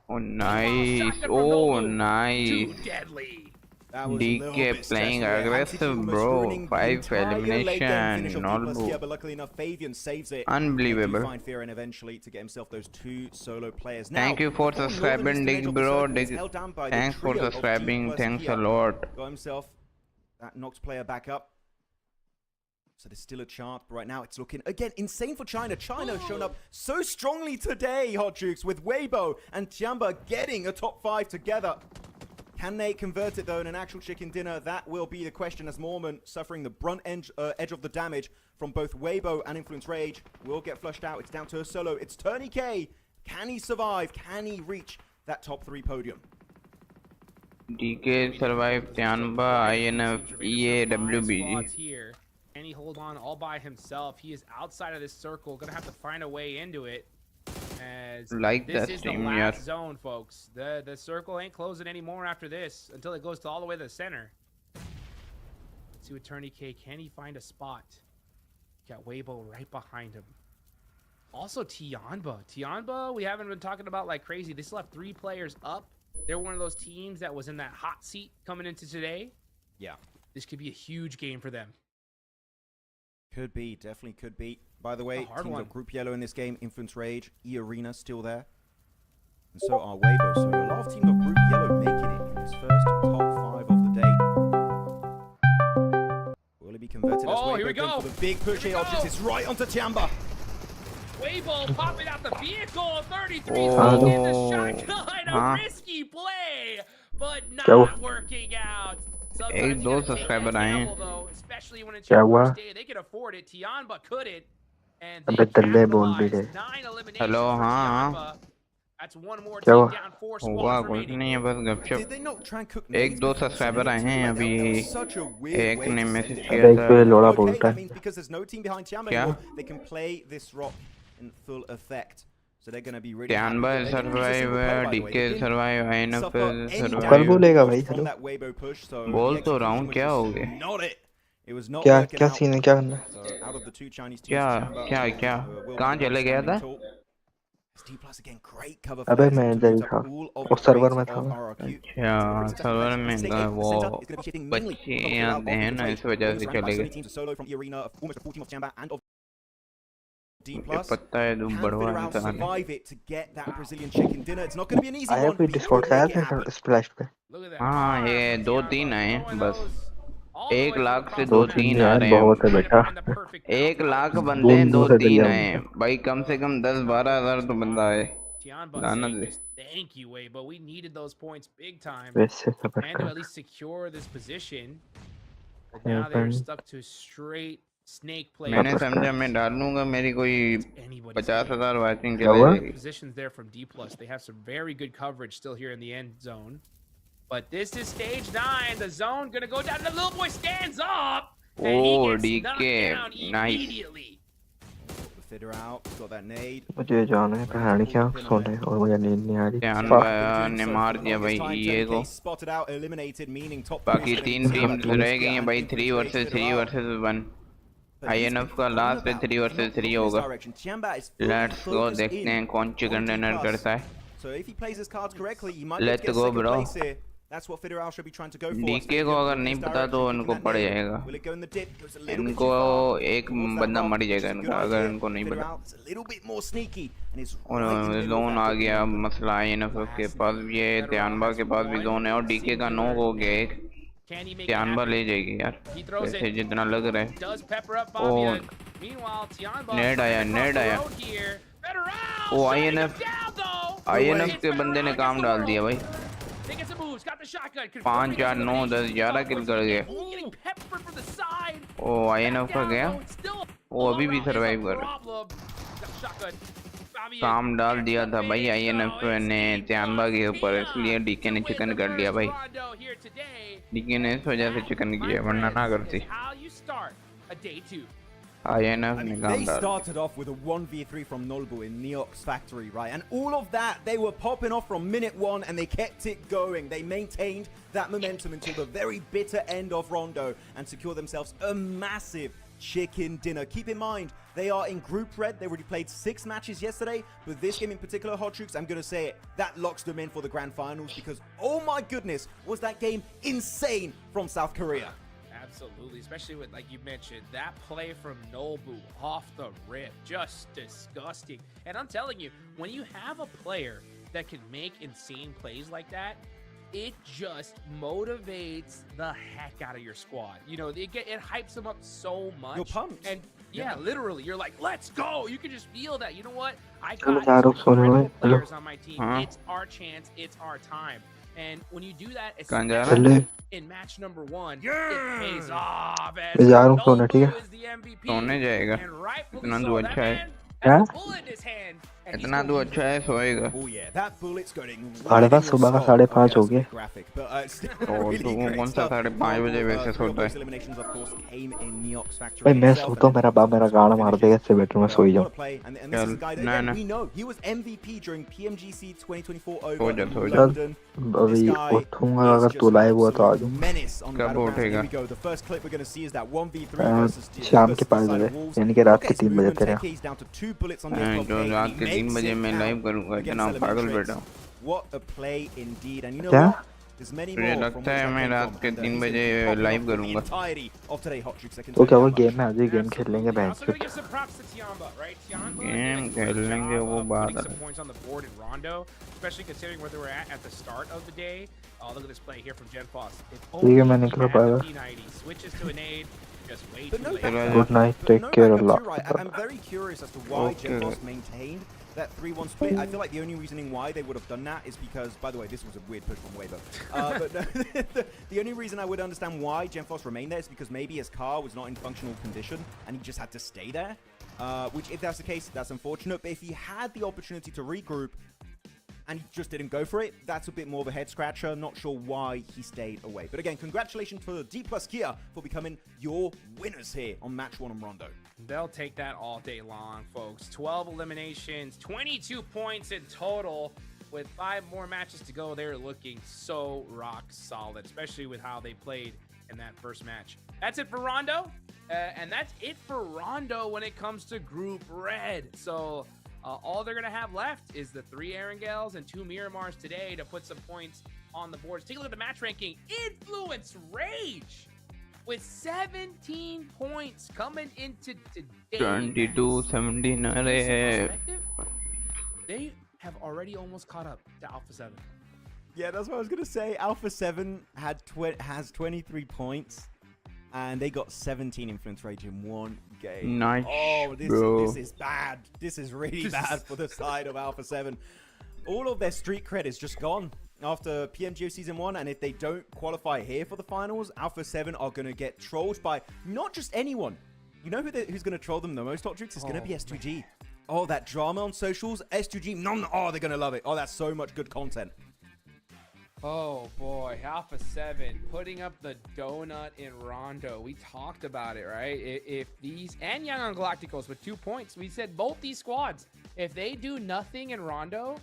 Oh, nice. Oh, nice. Too deadly. DK playing aggressive, bro. 5 elimination. Not good. But luckily enough, Favian saves it. Unbelievable. Find Fearin eventually to get himself those 2 solo players. Thank you for subscribing, Dig, bro. Thanks for subscribing. Thanks a lot. Got himself that Nox player back up. So there's still a chance, but right now it's looking, again, insane for China. China has shown up so strongly today, Hot Jukes, with Weibo and Tiamba getting a top 5 together. Can they convert it, though, in an actual chicken dinner? That will be the question, as Mormon, suffering the brunt edge of the damage from both Weibo and Influence Rage, will get flushed out. It's down to a solo. It's Turney K. Can he survive? Can he reach that top 3 podium? DK survived Tianba, INF, EA, WBG. Here. Can he hold on all by himself? He is outside of this circle. Gonna have to find a way into it. As like this that is the team, last yeah. zone, folks. The circle ain't closing anymore after this until it goes to all the way to the center. Let's see what Turney K. Can he find a spot? Got Weibo right behind him. Also Tianba. Tianba, we haven't been talking about like crazy. They still have 3 players up. They're one of those teams that was in that hot seat coming into today. Yeah. This could be a huge game for them. Could be, definitely could be. By the way, teams of Group Yellow in this game, Influence Rage, E-Arena still there. And so are Weibo. So a lot of teams of Group Yellow making it in this first top be converted as Oh, here we Weibo going go. for the big push Here we here. Options go. is right onto Tiamba. Weibo popping out the vehicle. 33 Oh. feet in the shotgun. A Huh? risky play, but क्या हुआ? not working out. Sometimes एक you दो gotta take that subscriber आए हैं। gamble, though, especially when it's क्या your हुआ? first day. They could afford it. Tianba couldn't, and अबे they दल्ले बोल भी capitalized. रहे। 9 eliminations हेलो, for हाँ, Tianba. That's one more क्या team हुआ? down. 4 हुआ squads कुछ remaining. नहीं है, बस Did गपशप। they not try and cook एक nades दो before सब्सक्राइबर sending आए it हैं to? Like, अभी। that was such a weird एक way ने to send मैसेज it. किया अबे एक था। तो ये लोड़ा Okay, बोलता that है। means because there's no team behind Tiamba क्या? anymore, they can play this rock in full effect. So they're going to be really happy. Tianba They didn't use a survive, single play, by the way. DK They didn't survive, INF suffer any survive। कल बोलेगा भाई, damage from hello. that Weibo push, so बोल the तो रहा हूँ, execution was क्या हो just गया? not it. It was not क्या working क्या out. सीन है, क्या करना है? So out of the two Chinese teams, क्या Tiamba क्या क्या will कहाँ be the one चले गया standing था? tall. D plus again, great cover अबे flares मैं to इधर ही mute था, up all of उस the सर्वर rays में of था मैं। RRQ. अच्छा, सर्वर में The वो center is going to be shifting mainly बच्चे from यहाँ throughout हैं off ना, the इस वजह से surrounded by चले so many गए। teams, a solo from the arena of almost a full team of Tiamba and of D मुझे plus. पता है तू Can बड़वा figure out इंसान है। survive it to get that Brazilian chicken dinner. It's not going to be an easy आया one, कोई but he Discord will से आया make it happen. था स्प्लैश पे? Look at that. हाँ, arm ये from 2-3 Tianba, आए हैं throwing बस। those all the 1 way from lakh से across दो the 2-3 तीन आ यार रहे बहुत हैं। है बेटा। 1 लाख दूर बंदे हैं, दूर से 2-3 चले आए आओ। हैं भाई, कम से कम 10-12 हज़ार तो बंदा है। Tianba लानत saying है। just thank you, Wei, but we needed those points big time वैसे सफर and to कर। at least secure this position. But Yeah, now they're but- stuck to straight snake play. मैंने Upper समझा cut. मैं डालूंगा, मेरी कोई Anybody's 50,000 watching क्या चले हुआ? जाएगी। positions there from D plus. They have some very good coverage still here in the end zone. But this is stage 9. The zone gonna go down. The little boy stands up and he Oh, gets DK. knocked down Nice. immediately. The fitter out, got that nade. मुझे जाना है कहानी क्या सोने और मुझे नींद नहीं आ रही। Tianba Fuck. ने मार दिया भाई ये को। Spotted out, eliminated, meaning top बाकी three 3 टीम्स Tianba रह गई हैं भाई, 3 वर्सेस 3 वर्सेस 1। INF का लास्ट 3 वर्सेस 3 होगा। लेट्स गो, देखते हैं कौन चिकन डिनर करता है। So if he plays his cards correctly, he might be able Let's to get go, second bro. place here. That's what Federal should be trying to go for. DK को अगर नहीं पता तो इनको पड़ जाएगा। Will it go in the dip? Goes a little bit इनको too far. एक Towards that बंदा rock, मर which is जाएगा a good इनका, अगर idea. इनको नहीं पता। Federal is a little bit more sneaky and is और right in the middle of zone that आ dip. गया, मसला INF के पास भी है, तियानबा के पास भी जोन है और DK का नो हो गया एक। Can he make it तियानबा happen? ले जाएगी यार, He throws वैसे it. जितना लग रहा है। Does pepper up Oh. Fabian. Meanwhile, Tianba Ned आया, across Ned the आया। road here. Federal Oh, shutting INF him down, though. INF It's के बंदे ने Federal काम against the डाल world. दिया भाई। They get some moves, got the shotgun. 5, 4, 9, 10, 11 किल कर गए। Getting peppered from the side. O INF का गया, वो अभी भी सर्वाइव कर रहा है। काम डाल दिया था भाई INF ने तियानबा के ऊपर, इसलिए DK ने चिकन कर लिया भाई। DK ने इस वजह से चिकन किया, वरना ना करती। INF I ने mean, काम they डाल। started off with a 1v3 from Nolbu in Neox factory, right? And all of that, they were popping off from minute 1 and they kept it going. They maintained that momentum until the very bitter end of Rondo and secured themselves a massive chicken dinner. Keep in mind, they are in group red. They already played 6 matches yesterday, but this game in particular, Hot Troops, I'm going to say it, that locks them in for the grand finals because, oh my goodness, was that game insane from South Korea. Absolutely, especially with, like you mentioned, that play from Nolbu off the rip, just disgusting. And I'm telling you, when you have a player that can make insane plays like that, it just motivates the heck out of your squad. You know, it hypes them up so much. You're pumped. And yeah, literally, you're like, let's go. You can just feel that. You know what? I Hello, got Shahrukh, some sorry, incredible hello. players on my team. Huh? It's our chance. It's our time. And when you do that, कहाँ जा रहा है? चले in match number 1, it pays off. मैं जा रहा हूँ सोने, ठीक है? Nolbu is the MVP. सोने जाएगा। And rightfully इतना so. तो That अच्छा है। man क्या? has a bullet in his hand. And he's इतना gonna तो use अच्छा है, सोएगा। Oh yeah, that bullet's going साढ़े पाँच, सुबह का 5:30 हो गए। graphic, but still तो really great कौन सा stuff. 5:30 बजे वैसे Three of सोता those है? eliminations, of course, came in Neox factory भाई मैं itself, सोता हूँ, मेरा बाप मेरा गाना मार देगा, इससे बेटर मैं सो ही What जाऊँ। a play. And this is a guy that Nah, again, nah. we know he was MVP during PMGC 2024 हो over जा, in हो जा। London. अभी This guy उठूंगा, is अगर just तू an लाइव हुआ तो आ absolute जाऊँ। menace on the कब battlegrounds. Here उठेगा? we go. The first clip we're going to see is that 1v3 versus शाम के 5 versus बजे, Silent Wolves. यानी कि रात के Okay, 3 बजे movement तेरे। tech, he's down to 2 bullets on the जो F-Block रात He के 3 makes बजे it मैं लाइव count करूंगा, against इतना पागल Elementrix. बेटा हूँ। What a play indeed. And you know क्या? what? There's many मुझे more from लगता है where मैं that रात came के from. 3 And he's बजे gonna be popping live off for the करूंगा। entirety of today, Hot Troops. I can तो tell क्या you वो that much. गेम में आज ही गेम खेल लेंगे Absolutely. बहन Also gonna चोद। give some props to Tianba, right? Tianba game did a खेल great लेंगे, job वो of बात putting है। some points on the board in Rondo, especially considering where they were at the start of the day. Oh, look at this play here from Gen Foss. If ठीक है, only मैं he निकल had पाएगा। the P90, switches to a nade, just way But too no, late. Good night. but Take no care a backup lot. too, right? I'm very curious as to why Okay. GenForce maintained that 3-1 split. I feel like the only reasoning why they would have done that is because, by the way, this was a weird push from Weibo. But no, the only reason I would understand why GenForce remained there is because maybe his car was not in functional condition and he just had to stay there. Which, if that's the case, that's unfortunate. But if he had the opportunity to regroup and he just didn't go for it, that's a bit more of a head scratcher. Not sure why he stayed away. But again, congratulations to D plus Kia for becoming your winners here on Match 1 on Rondo. They'll take that all day long, folks. 12 eliminations, 22 points in total. With 5 more matches to go, they're looking so rock solid, especially with how they played in that first match. That's it for Rondo. And that's it for Rondo when it comes to Group Red. So all they're going to have left is the 3 Erangels and 2 Miramars today to put some points on the board. Take a look at the match ranking. Influence Rage with 17 points coming into today. 22-17. They have already almost caught up to Alpha 7. Yeah, that's what I was going to say. Alpha 7 has 23 points. And they got 17 influence rage in 1 game. Nice, Oh, bro. this is bad. This is really bad for the side of Alpha 7. All of their street cred is just gone after PMGO Season 1. And if they don't qualify here for the finals, Alpha 7 are going to get trolled by not just anyone. You know who's going to troll them the most, Hot Tricks? It's going to be S2G. Oh, that drama on socials. S2G. Oh, they're going to love it. Oh, that's so much good content. Oh boy, Alpha 7 putting up the donut in Rondo. We talked about it, right? If these, and Young on Galacticos with 2 points, we said both these squads, if they do nothing in Rondo,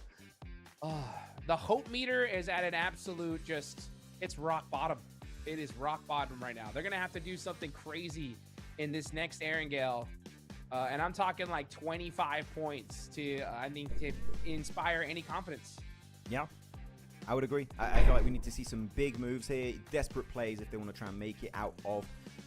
the hope meter is at an absolute it's rock bottom. It is rock bottom right now. They're going to have to do something crazy in this next Erangel. And I'm talking like 25 points to, to inspire any confidence. Yeah. I would agree. I feel like we need to see some big moves here, desperate plays if they want to try and make it out of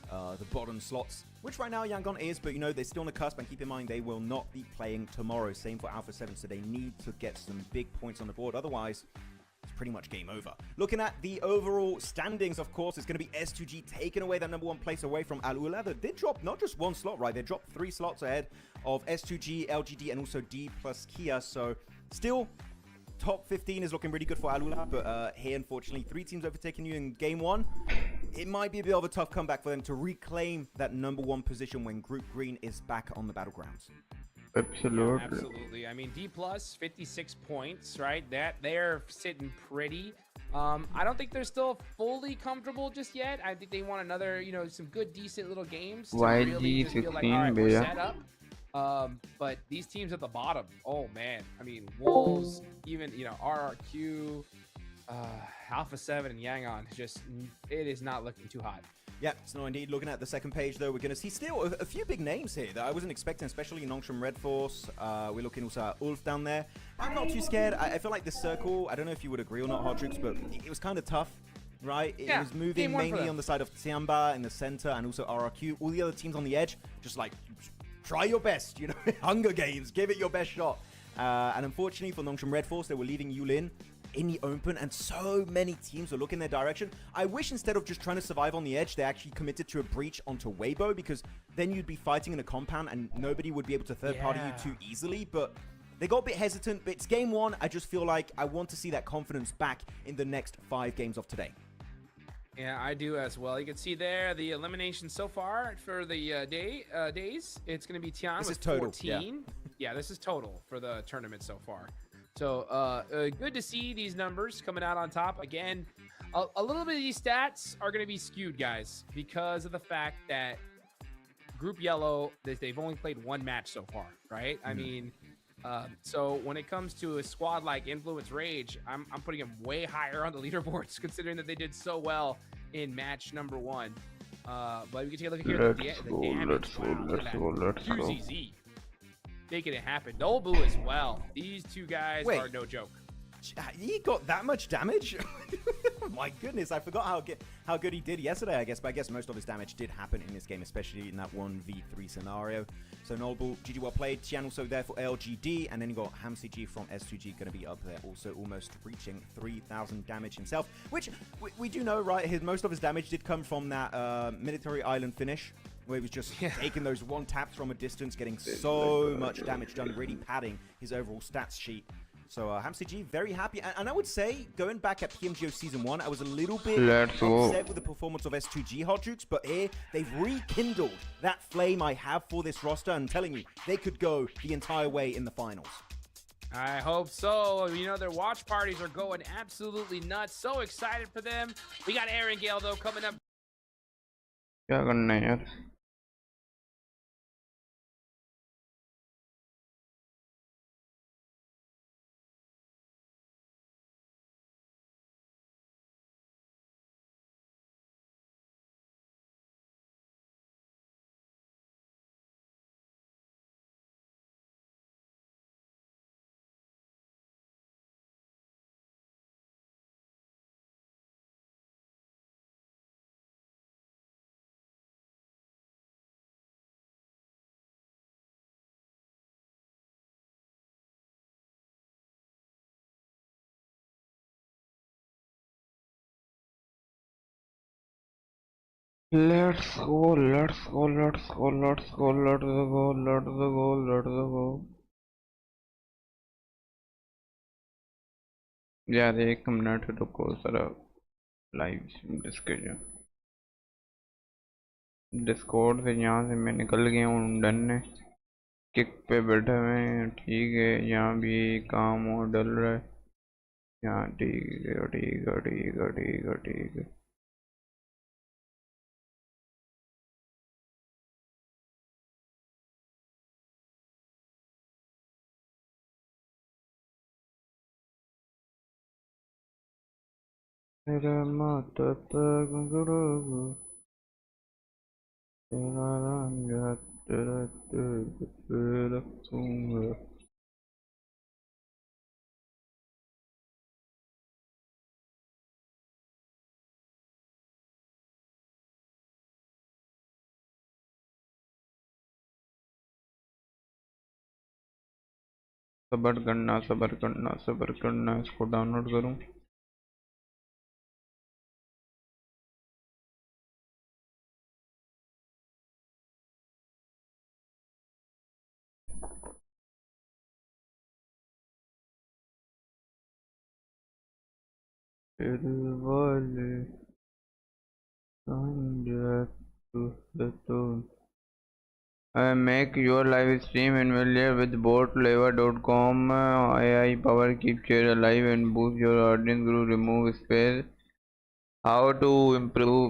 the bottom slots, which right now Yangon is, but they're still on the cusp, and keep in mind they will not be playing tomorrow. Same for Alpha 7, so they need to get some big points on the board. Otherwise, it's pretty much game over. Looking at the overall standings, of course, it's going to be S2G taking away that #1 place away from Al Ula. They did drop not just 1 slot, right? They dropped 3 slots ahead of S2G, LGD, and also D plus Kia, so still top 15 is looking really good for Alula, but here, unfortunately, 3 teams overtaking you in game 1. It might be a bit of a tough comeback for them to reclaim that #1 position when Group Green is back on the battlegrounds. Absolutely. Yeah, absolutely. I mean, D plus 56 points, right? They're sitting pretty. I don't think they're still fully comfortable just yet. I think they want another, some good, decent little games to really just feel like, all right, we're set up. But these teams at the bottom, oh man, I mean, Wolves, even RRQ, Alpha 7 and Yangon, it is not looking too hot. Yeah, it's not indeed. Looking at the second page, though, we're going to see still a few big names here that I wasn't expecting, especially Nongshim Red Force. We're looking also at Ulf down there. I'm not too scared. I feel like this circle, I don't know if you would agree or not, Hard Troops, but it was kind of tough, right? It was moving mainly on the side of Tiamba in the center and also RRQ. All the other teams on the edge, just like, try your best, Hunger Games, give it your best shot. And unfortunately for Nongshim Red Force, they were leaving Yulin in the open, and so many teams were looking their direction. I wish instead of just trying to survive on the edge, they actually committed to a breach onto Weibo, because then you'd be fighting in a compound and nobody would be able to third-party you too easily. But they got a bit hesitant, but it's game 1. I just feel like I want to see that confidence back in the next 5 games of today. Yeah, I do as well. You can see there the elimination so far for the days. It's going to be Tian with 14. Yeah, this is total for the tournament so far. So good to see these numbers coming out on top. Again, a little bit of these stats are going to be skewed, guys, because of the fact that Group Yellow, they've only played 1 match so far, right? I mean, so when it comes to a squad like Influence Rage, I'm putting them way higher on the leaderboards, considering that they did so well in match #1. But we can take a look here at the damage. Let's go. QZZ making it happen. Nobu as well. These 2 guys are no joke. He got that much damage? My goodness, I forgot how good he did yesterday, I guess. But I guess most of his damage did happen in this game, especially in that 1v3 scenario. So Noble, GG well played. Tian also there for LGD. And then you got HamCG from S2G going to be up there, also almost reaching 3,000 damage himself. Which we do know, right? Most of his damage did come from that military island finish, where he was just taking those one taps from a distance, getting so much damage done, really padding his overall stats sheet. So HamCG, very happy. And I would say, going back at PMGO Season 1, I was a little bit upset with the performance of S2G Hot Jukes, but here, they've rekindled that flame I have for this roster. I'm telling you, they could go the entire way in the finals. I hope so. You know, their watch parties are going absolutely nuts. So excited for them. We got Aaron Gale, though, coming up. क्या करना है यार let's go let's go let's go let's go let's go let's go let's go यार एक minute रुको जरा live discussion Discord से यहाँ से मैं निकल गया हूँ डन है किक पे बैठे हुए हैं ठीक है यहाँ भी काम और डल रहा है यहाँ ठीक है ठीक है ठीक है ठीक है ठीक है तेरा माता गुरु तेरा रंगा तेरा तेरा रखूंगा सबर करना इसको डाउनलोड करूं तेरे वाले तो make your live stream familiar with botlever.com AI power keep share alive and boost your audience group remove space how to improve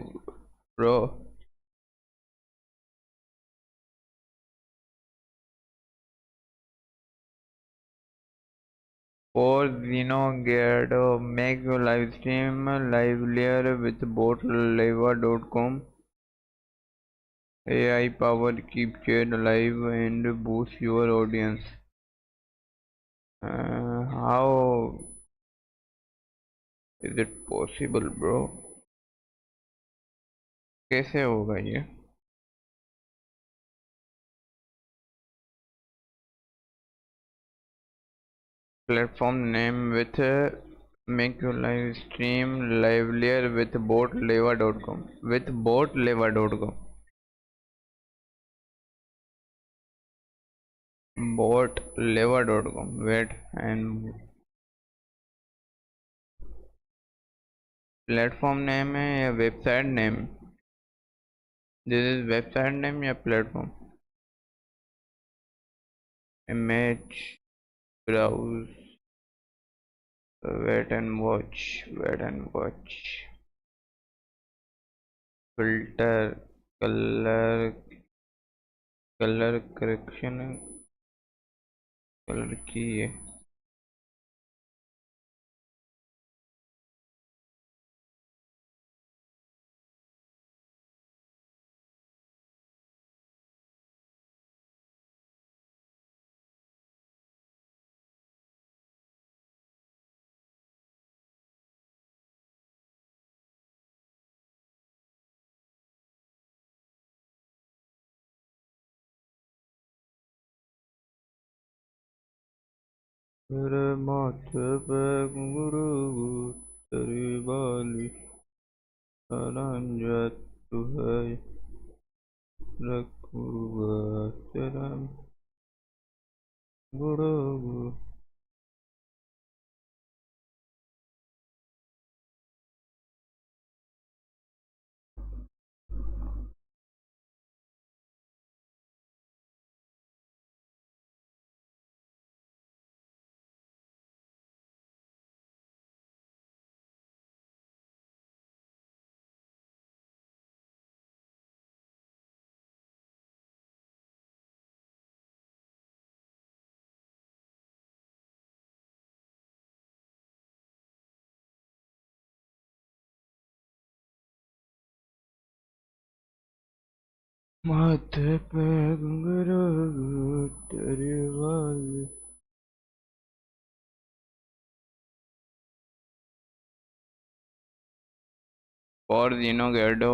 bro for Xenogear make your live stream livelier with botlever.com AI power keep share alive and boost your audience how is it possible bro कैसे होगा ये platform name with make your live stream livelier with botlever.com with botlever.com botlever.com wait and platform name है या website name this is website name या platform image browse wait and watch filter color correction color की है तेरे माथे पे घुंघरू तेरी बाली रंजा तू है रखूंगा तेरा घुंघरू माथे पे घुंघरू तेरी बाली और दिनों गेडो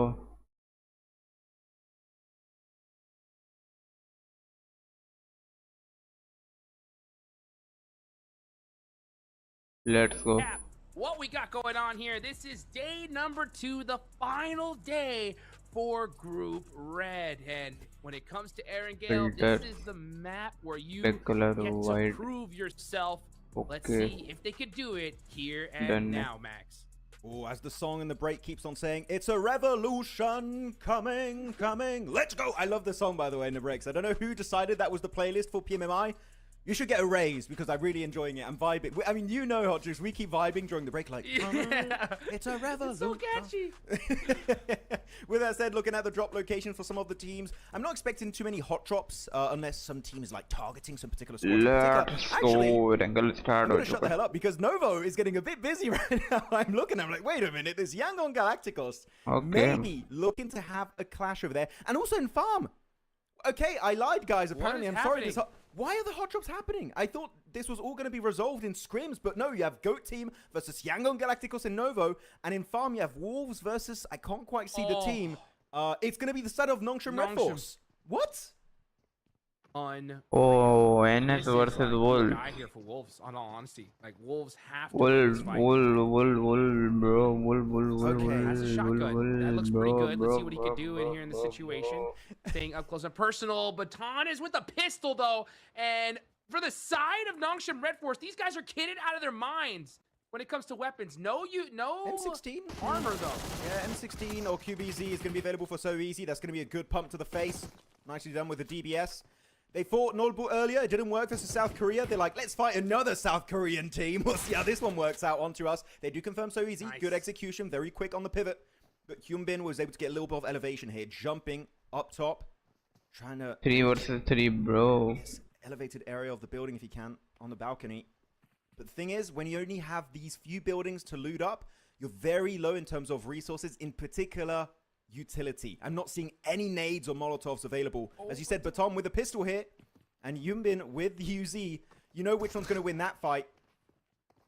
let's go What we got going on here, this is day number 2, the final day for Group Red. And when it comes to Erangel, this is the map where you get to prove yourself. Let's see if they could do it here and now, Max. Oh, as the song in the break keeps on saying, it's a revolution coming, coming. Let's go. I love the song, by the way, in the breaks. I don't know who decided that was the playlist for PMMI. You should get a raise because I'm really enjoying it. I'm vibing. I mean, you know, Hot Juice, we keep vibing during the break like, it's a revolution. It's so catchy. With that said, looking at the drop locations for some of the teams, I'm not expecting too many hot drops unless some team is like targeting some particular squad. Actually, I'm going to shut the hell up because Novo is getting a bit busy right now. I'm looking, I'm like, wait a minute, this Yangon Galacticos maybe looking to have a clash over there. And also in farm. Okay, I lied, guys. Apparently, I'm sorry. Why are the hot drops happening? I thought this was all going to be resolved in scrims, but no, you have Goat Team versus Yangon Galacticos and Novo, and in farm you have Wolves versus, I can't quite see the team. It's going to be the side of Nongshim Red Force. What? Oh, NS versus Wolves. I here for Wolves, on all honesty. Like, Wolves have to Wolves, fight. bro. Wolves. Okay, that's a shotgun. That looks pretty good. Let's see what he can do in here in the situation. Staying up close and personal. Baton is with a pistol, though. And for the side of Nongshim Red Force, these guys are kitted out of their minds when it comes to weapons. No M16 armor, though. Yeah, M16 or QBZ is going to be available for So Easy. That's going to be a good pump to the face. Nicely done with the DBS. They fought Nordbull earlier. It didn't work versus South Korea. They're like, let's fight another South Korean team. We'll see how this one works out onto us. They do confirm So Easy. Nice. Good execution. Very quick on the pivot. But Hyunbin was able to get a little bit of elevation here. Jumping up top. Trying to... 3 versus 3, bro. Yes, elevated area of the building if you can. On the balcony. But the thing is, when you only have these few buildings to loot up, you're very low in terms of resources. In particular... utility. I'm not seeing any nades or molotovs available. As you said, Baton with a pistol here, and Yumbin with the UZ. You know which one's going to win that fight.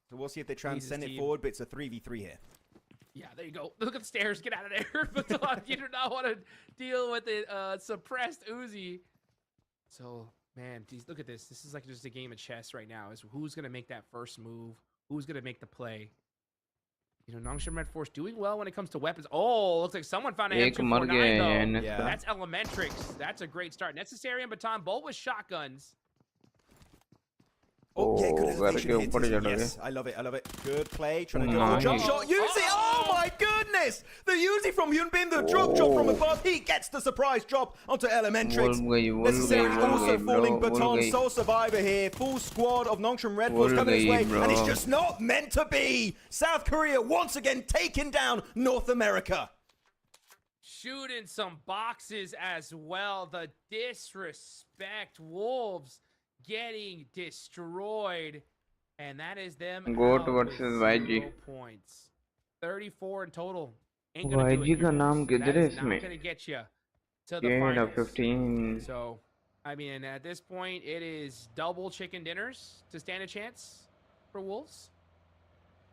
So we'll see if they transcend it forward, but it's a 3v3 here. Yeah, there you go. Look at the stairs. Get out of there. Baton, you do not want to deal with the suppressed Uzi. So, man, geez, look at this. This is like just a game of chess right now. Is who's going to make that first move? Who's going to make the play? You know, Nongshim Red Force doing well when it comes to weapons. Oh, looks like someone found a M249 though. Yeah. That's Elementrix. That's a great start. Necessary and Baton both with shotguns. Oh, yeah, good elevation. Yes, I love it. I love it. Good play. Trying to go for a jump shot. Uzi. Oh, my goodness. The Uzi from Yunbin, the drop shot from above. He gets the surprise drop onto Elementrix. Necessary also falling. Baton, sole survivor here. Full squad of Nongshim Red Force coming his way. And it's just not meant to be. South Korea once again taking down North America. Shooting some boxes as well. The disrespect. Wolves getting destroyed, and that is them. Goat versus YG. Points, 34 in total. Ain't gonna do it. YG का नाम किधर है इसमें? Not gonna get you to the finals. 15. So, I mean, at this point, it is double chicken dinners to stand a chance for Wolves.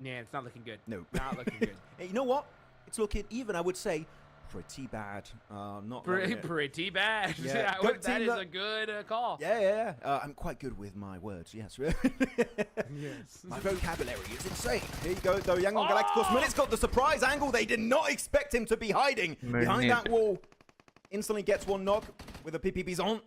Yeah, it's not looking good. No, not looking good. Hey, you know what? It's looking even. I would say pretty bad. Not pretty bad. Yeah, that is a good call. Yeah. I'm quite good with my words. Yes. Yes. My vocabulary is insane. Here you go, though. Yangon Galacticos. Minutes got the surprise angle. They did not expect him to be hiding behind that wall. Instantly gets one knock with a PPB's on.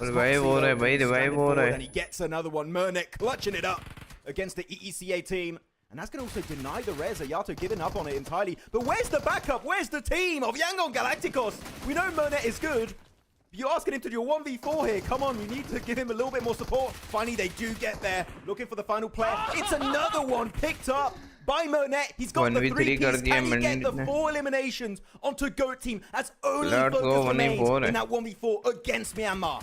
And he gets another one. Mernet clutching it up against the EECA team. And that's going to also deny the res. Ayato giving up on it entirely. But where's the backup? Where's the team of Yangon Galacticos? We know Mernet is good. You're asking him to do a 1v4 here. Come on, we need to give him a little bit more support. Finally, they do get there. Looking for the final player. It's another one picked up by Mernet. He's got the 3-piece. Can he get the 4 eliminations onto GOAT team? That's only focus remains in that 1v4 against Myanmar.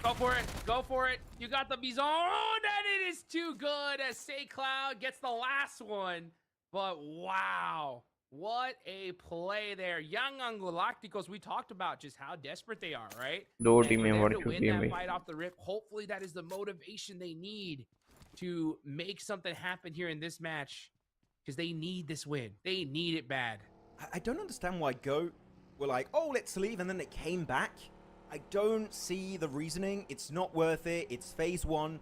Go for it. Go for it. You got the Bison. Oh, that it is too good as Say Cloud gets the last one. But wow, what a play there. Yangon Galacticos, we talked about just how desperate they are, right? To win that fight off the rip. Hopefully that is the motivation they need to make something happen here in this match, because they need this win. They need it bad. I don't understand why GOAT were like, oh, let's leave, and then they came back. I don't see the reasoning. It's not worth it. It's phase 1.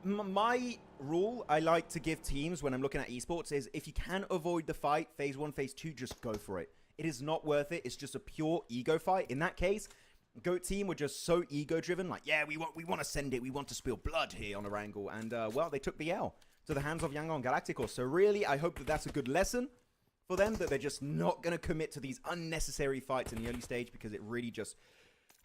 My rule I like to give teams when I'm looking at esports is if you can avoid the fight, phase 1, phase 2, just go for it. It is not worth it. It's just a pure ego fight. In that case, GOAT team were just so ego-driven. Like, yeah, we want to send it. We want to spill blood here on Erangel. And, well, they took the L to the hands of Yangon Galacticos. So, really, I hope that that's a good lesson for them, that they're just not going to commit to these unnecessary fights in the early stage, because it really just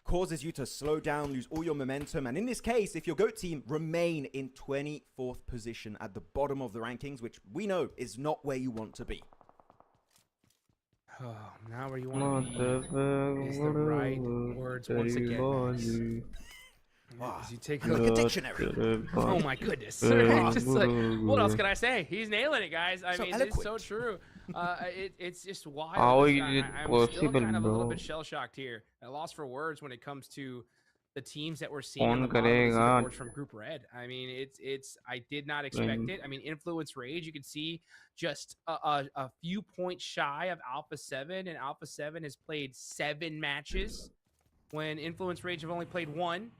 causes you to slow down, lose all your momentum. And in this case, if your GOAT team remain in 24th position at the bottom of the rankings, which we know is not where you want to be. Oh, now where you want to be is the right words once again. As you take a look at dictionary. Oh my goodness. Just like, what else can I say? He's nailing it, guys. I mean, it's so true. It's just wild. I'm still kind of a little bit shell-shocked here. I lost for words when it comes to the teams that we're seeing on the bottom from Group Red. I mean, I did not expect it. I mean, Influence Rage, you can see just a few points shy of Alpha 7, and Alpha 7 has played 7 matches when Influence Rage have only played 1.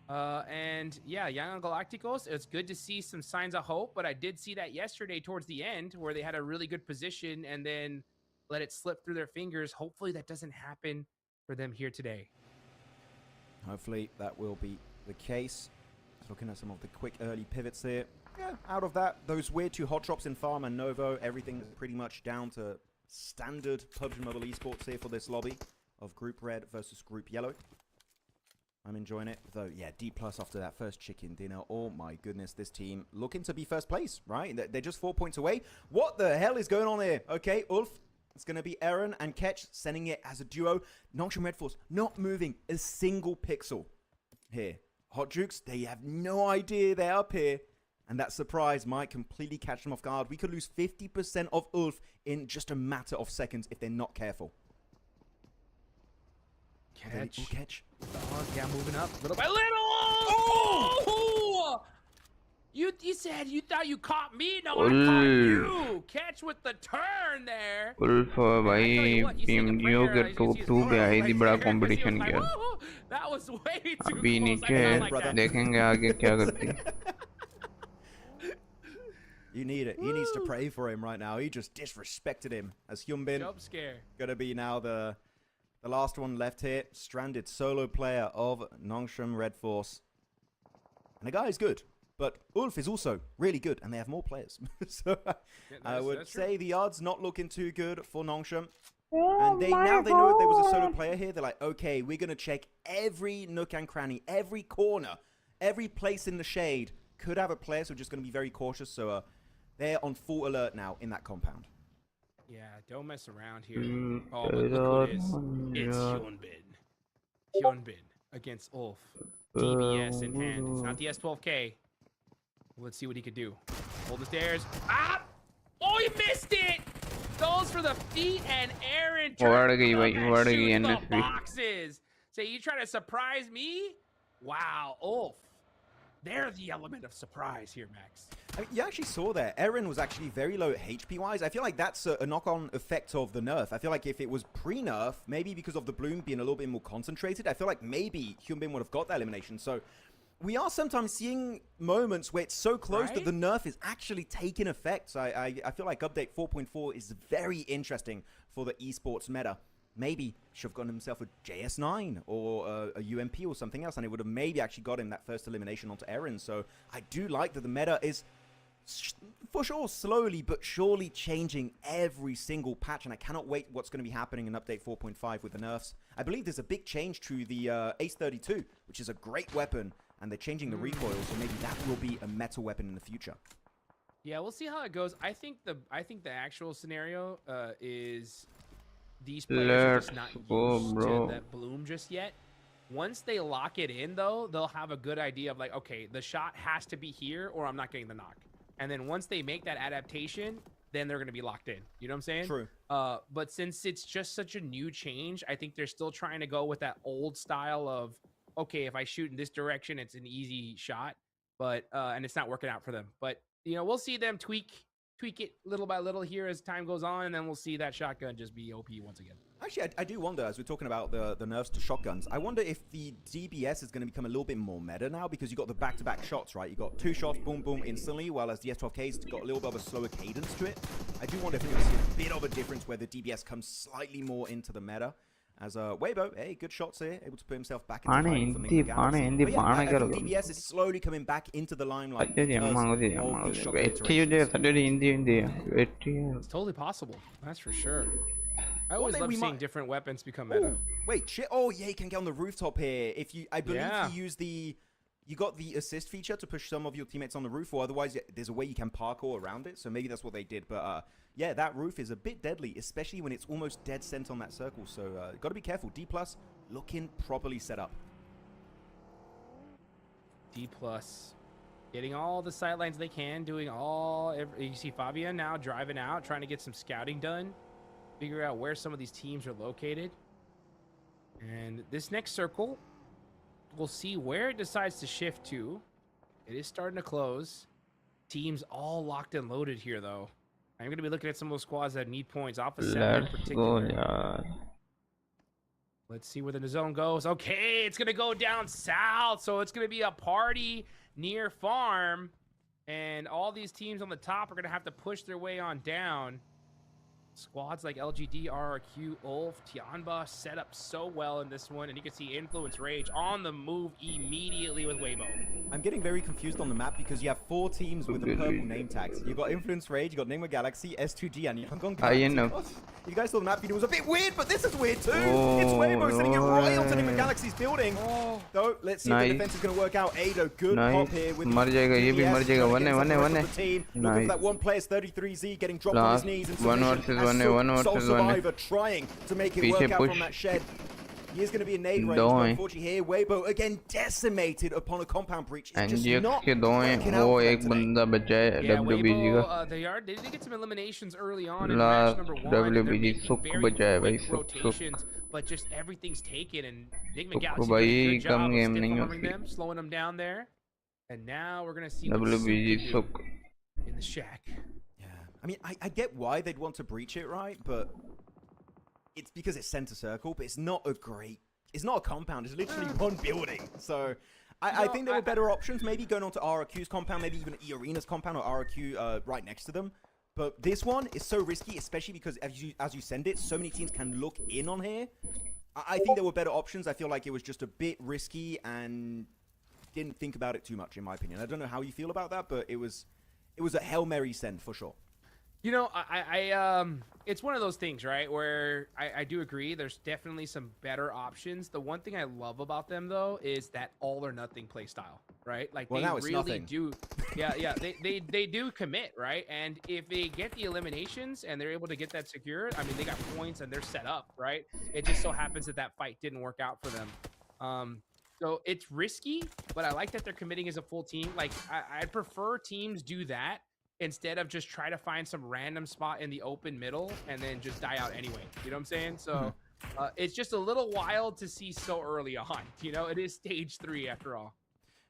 And yeah, Yangon Galacticos, it's good to see some signs of hope, but I did see that yesterday towards the end where they had a really good position and then let it slip through their fingers. Hopefully that doesn't happen for them here today. Hopefully that will be the case. Looking at some of the quick early pivots here. Yeah, out of that, those weird 2 hot drops in Farm and Novo, everything's pretty much down to standard PUBG Mobile Esports here for this lobby of Group Red versus Group Yellow. I'm enjoying it, though. Yeah, D+ after that first chicken dinner. Oh my goodness, this team looking to be first place, right? They're just 4 points away. What the hell is going on here? Okay, Ulf, it's going to be Aaron and Ketch sending it as a duo. Nongshim Red Force not moving a single pixel here. Hot Jukes, they have no idea they're up here. And that surprise might completely catch them off guard. We could lose 50% of Ulf in just a matter of seconds if they're not careful. Catch. Yeah, moving up little by little. Oh! You said you thought you caught me. No, I caught you. Catch with the turn there. Ulf भाई PMGO के top 2 पे आई थी बड़ा competition किया. That was way too close. अभी नीचे देखेंगे आगे क्या करती. You need it. He needs to pray for him right now. He just disrespected him. As Hyunbin Jump scare. Gonna be now the last one left here. Stranded solo player of Nongshim Red Force. And the guy is good. But Ulf is also really good. And they have more players. So I would say the odds not looking too good for Nongshim. And they know there was a solo player here. They're like, okay, we're going to check every nook and cranny, every corner, every place in the shade. Could have a player, so we're just going to be very cautious. So they're on full alert now in that compound. Yeah, don't mess around here. Oh, but look who it is. It's Hyunbin. Hyunbin against Ulf. DBS in hand. It's not the S12K. Let's see what he could do. Hold the stairs. Ah! Oh, he missed it! Goes for the feet, and Aaron turns the boxes. So you try to surprise me? Wow, Ulf. They're the element of surprise here, Max. I mean, you actually saw there, Eren was actually very low HP-wise. I feel like that's a knock-on effect of the nerf. I feel like if it was pre-nerf, maybe because of the bloom being a little bit more concentrated, I feel like maybe Hyunbin would have got that elimination. So we are sometimes seeing moments where it's so close that the nerf is actually taking effect. So I feel like update 4.4 is very interesting for the esports meta. Maybe should have gotten himself a JS9 or a UMP or something else, and it would have maybe actually got him that first elimination onto Eren. So I do like that the meta is, for sure, slowly but surely changing every single patch, and I cannot wait what's going to be happening in update 4.5 with the nerfs. I believe there's a big change to the Ace 32, which is a great weapon, and they're changing the recoil, so maybe that will be a meta weapon in the future. Yeah, we'll see how it goes. I think the actual scenario is these players are just not used to that bloom just yet. Once they lock it in, though, they'll have a good idea of like, okay, the shot has to be here or I'm not getting the knock. And then once they make that adaptation, then they're going to be locked in. You know what I'm saying? True. But since it's just such a new change, I think they're still trying to go with that old style of, okay, if I shoot in this direction, it's an easy shot. But and it's not working out for them. But, you know, we'll see them tweak it little by little here as time goes on, and then we'll see that shotgun just be OP once again. Actually, I do wonder, as we're talking about the nerfs to shotguns, I wonder if the DBS is going to become a little bit more meta now, because you got the back-to-back shots, right? You got 2 shots, boom, boom, instantly, while as the S12K's got a little bit of a slower cadence to it. I do wonder if we're going to see a bit of a difference where the DBS comes slightly more into the meta. As Weibo, hey, good shots here, able to put himself back into the line for the Galaxy. I think DBS is slowly coming back into the limelight because of the shotgun iteration. It's totally possible, that's for sure. I always love seeing different weapons become meta. Ooh, wait, shit! Oh yeah, you can get on the rooftop here. If you, I believe you use you got the assist feature to push some of your teammates on the roof, or otherwise there's a way you can parkour around it. So maybe that's what they did. But yeah, that roof is a bit deadly, especially when it's almost dead center on that circle. So got to be careful. D+ looking properly set up. D+, getting all the sidelines they can, doing you see Fabian now driving out, trying to get some scouting done, figure out where some of these teams are located. And this next circle, we'll see where it decides to shift to. It is starting to close. Teams all locked and loaded here, though. I'm going to be looking at some of those squads that need points off of 7 in particular. Let's see where the zone goes. Okay, it's going to go down south, so it's going to be a party near farm. And all these teams on the top are going to have to push their way on down. Squads like LGD, RRQ, Ulf, Tianba set up so well in this one, and you can see Influence Rage on the move immediately with Weibo. I'm getting very confused on the map because you have 4 teams with the purple name tags. You got Influence Rage, you got Nigma Galaxy, S2G, and Yangon Galaxy. You guys saw the map video, it was a bit weird, but this is weird too. It's Weibo sitting it right onto Nigma Galaxy's building. So let's see if the defense is going to work out. Ado, good pop here with the team. Looking for that one player, 33Z, getting dropped on his knees. And Soul Survivor trying to make it work out from that shed. He is going to be a nade range, but unfortunately here, Weibo again decimated upon a compound breach. It's just not working out for Weibo, they did get some eliminations early on in match number 1. They're making very quick rotations, but just everything's taken, and Nigma Galaxy did a good job of stiff-arming them, slowing them down there. And now we're going to see what in the shack. I mean, I get why they'd want to breach it, right? But it's because it's center circle, but it's not it's not a compound. It's literally one building. So I think there were better options. Maybe going on to RRQ's compound, maybe even E-Arena's compound or RRQ right next to them. But this one is so risky, especially because as you send it, so many teams can look in on here. I think there were better options. I feel like it was just a bit risky and didn't think about it too much, in my opinion. I don't know how you feel about that, but it was a Hail Mary send for sure. You know, it's one of those things, right, where I do agree there's definitely some better options. The one thing I love about them, though, is that all or nothing play style, right? Like, they really do. Yeah, they do commit, right? And if they get the eliminations and they're able to get that secured, I mean, they got points and they're set up, right? It just so happens that fight didn't work out for them. So it's risky, but I like that they're committing as a full team. Like, I'd prefer teams do that instead of just try to find some random spot in the open middle and then just die out anyway. You know what I'm saying? So it's just a little wild to see so early on. You know, it is stage 3 after all.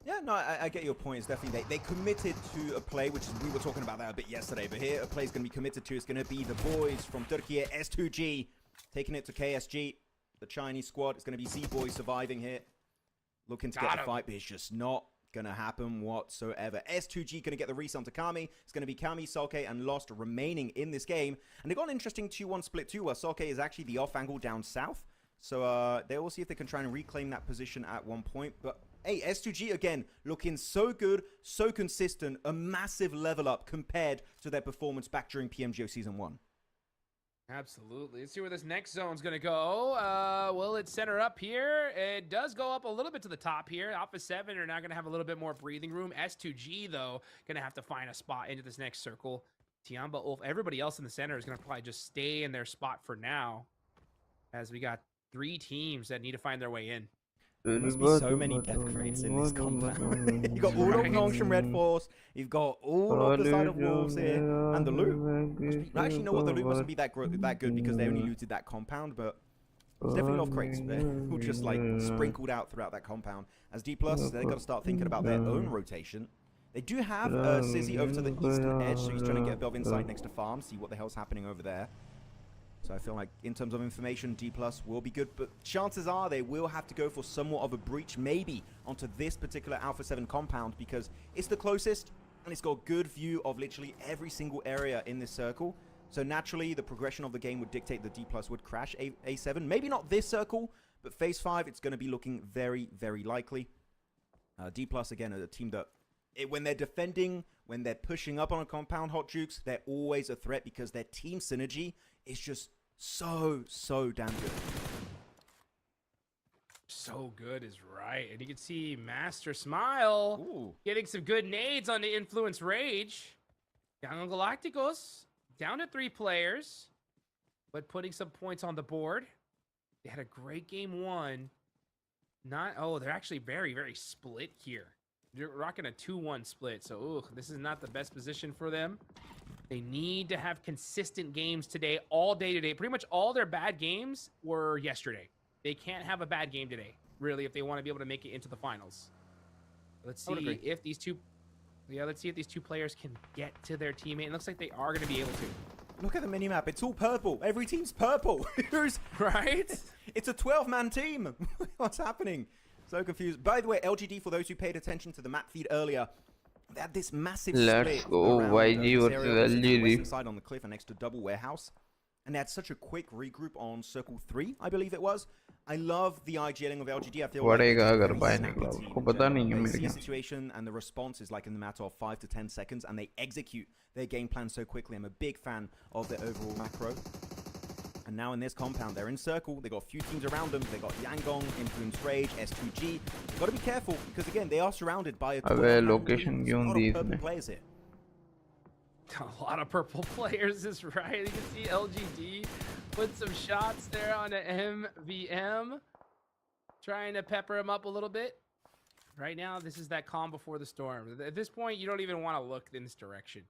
Yeah, no, I get your point. It's definitely they committed to a play, which is, we were talking about that a bit yesterday, but here a play is going to be committed to. It's going to be the boys from Turkey, S2G, taking it to KSG, the Chinese squad. It's going to be Z-Boys surviving here, looking to get the fight, but it's just not going to happen whatsoever. S2G going to get the reset onto Kami. It's going to be Kami, Sulke, and Lost remaining in this game. And they got an interesting 2-1 split too, where Sulke is actually the off angle down south. So they will see if they can try and reclaim that position at one point. But hey, S2G again looking so good, so consistent, a massive level up compared to their performance back during PMGO Season 1. Absolutely. Let's see where this next zone's going to go. Will it center up here? It does go up a little bit to the top here. Alpha 7 are now going to have a little bit more breathing room. S2G, though, going to have to find a spot into this next circle. Tiamba, Ulf, everybody else in the center is going to probably just stay in their spot for now, as we got 3 teams that need to find their way in. There must be so many death crates in this compound. You've got all of Nongshan Red Force, you've got all of the side of Wolves here, and the loot. Actually, you know what? The loot mustn't be that good because they only looted that compound, but there's definitely a lot of crates who just like sprinkled out throughout that compound. As D+, they've got to start thinking about their own rotation. They do have Sizzy over to the eastern edge, so he's trying to get a bit of insight next to farm, see what the hell's happening over there. So I feel like in terms of information, D+ will be good, but chances are they will have to go for somewhat of a breach, maybe onto this particular Alpha 7 compound, because it's the closest and it's got a good view of literally every single area in this circle. So naturally, the progression of the game would dictate that D+ would crash A7. Maybe not this circle, but phase 5, it's going to be looking very, very likely. D+, again, a team that when they're defending, when they're pushing up on a compound, Hot Jukes, they're always a threat because their team synergy is just so damn good. So good is right. And you can see Master Smile getting some good nades on the Influence Rage. Young Galacticos down to 3 players, but putting some points on the board. They had a great game 1. They're actually very, very split here. They're rocking a 2-1 split, so this is not the best position for them. They need to have consistent games today, all day today. Pretty much all their bad games were yesterday. They can't have a bad game today, really, if they want to be able to make it into the finals. Let's see if these two players can get to their teammate. It looks like they are going to be able to. Look at the minimap. It's all purple. Every team's purple. Right? It's a 12-man team. What's happening? So confused. By the way, LGD, for those who paid attention to the map feed earlier, they had this massive Let's split go around YG this area versus on the LGD. western side on the cliff and next to Double Warehouse. And they had such a quick regroup on Circle 3, I believe it was. I love the IGLing of LGD. I feel like they see a situation and the response is like in the matter of 5 to 10 seconds, and they execute their game plan so quickly. I'm a big fan of their overall macro. And now in this compound, they're in circle. They got a few teams around them. They got Yangong, Influence Rage, S2G. They've got to be careful because again, they are surrounded by a lot of purple players here. A lot of purple players is right. You can see LGD put some shots there on the MVM, trying to pepper him up a little bit. Right now, this is that calm before the storm. At this point, you don't even want to look in this direction.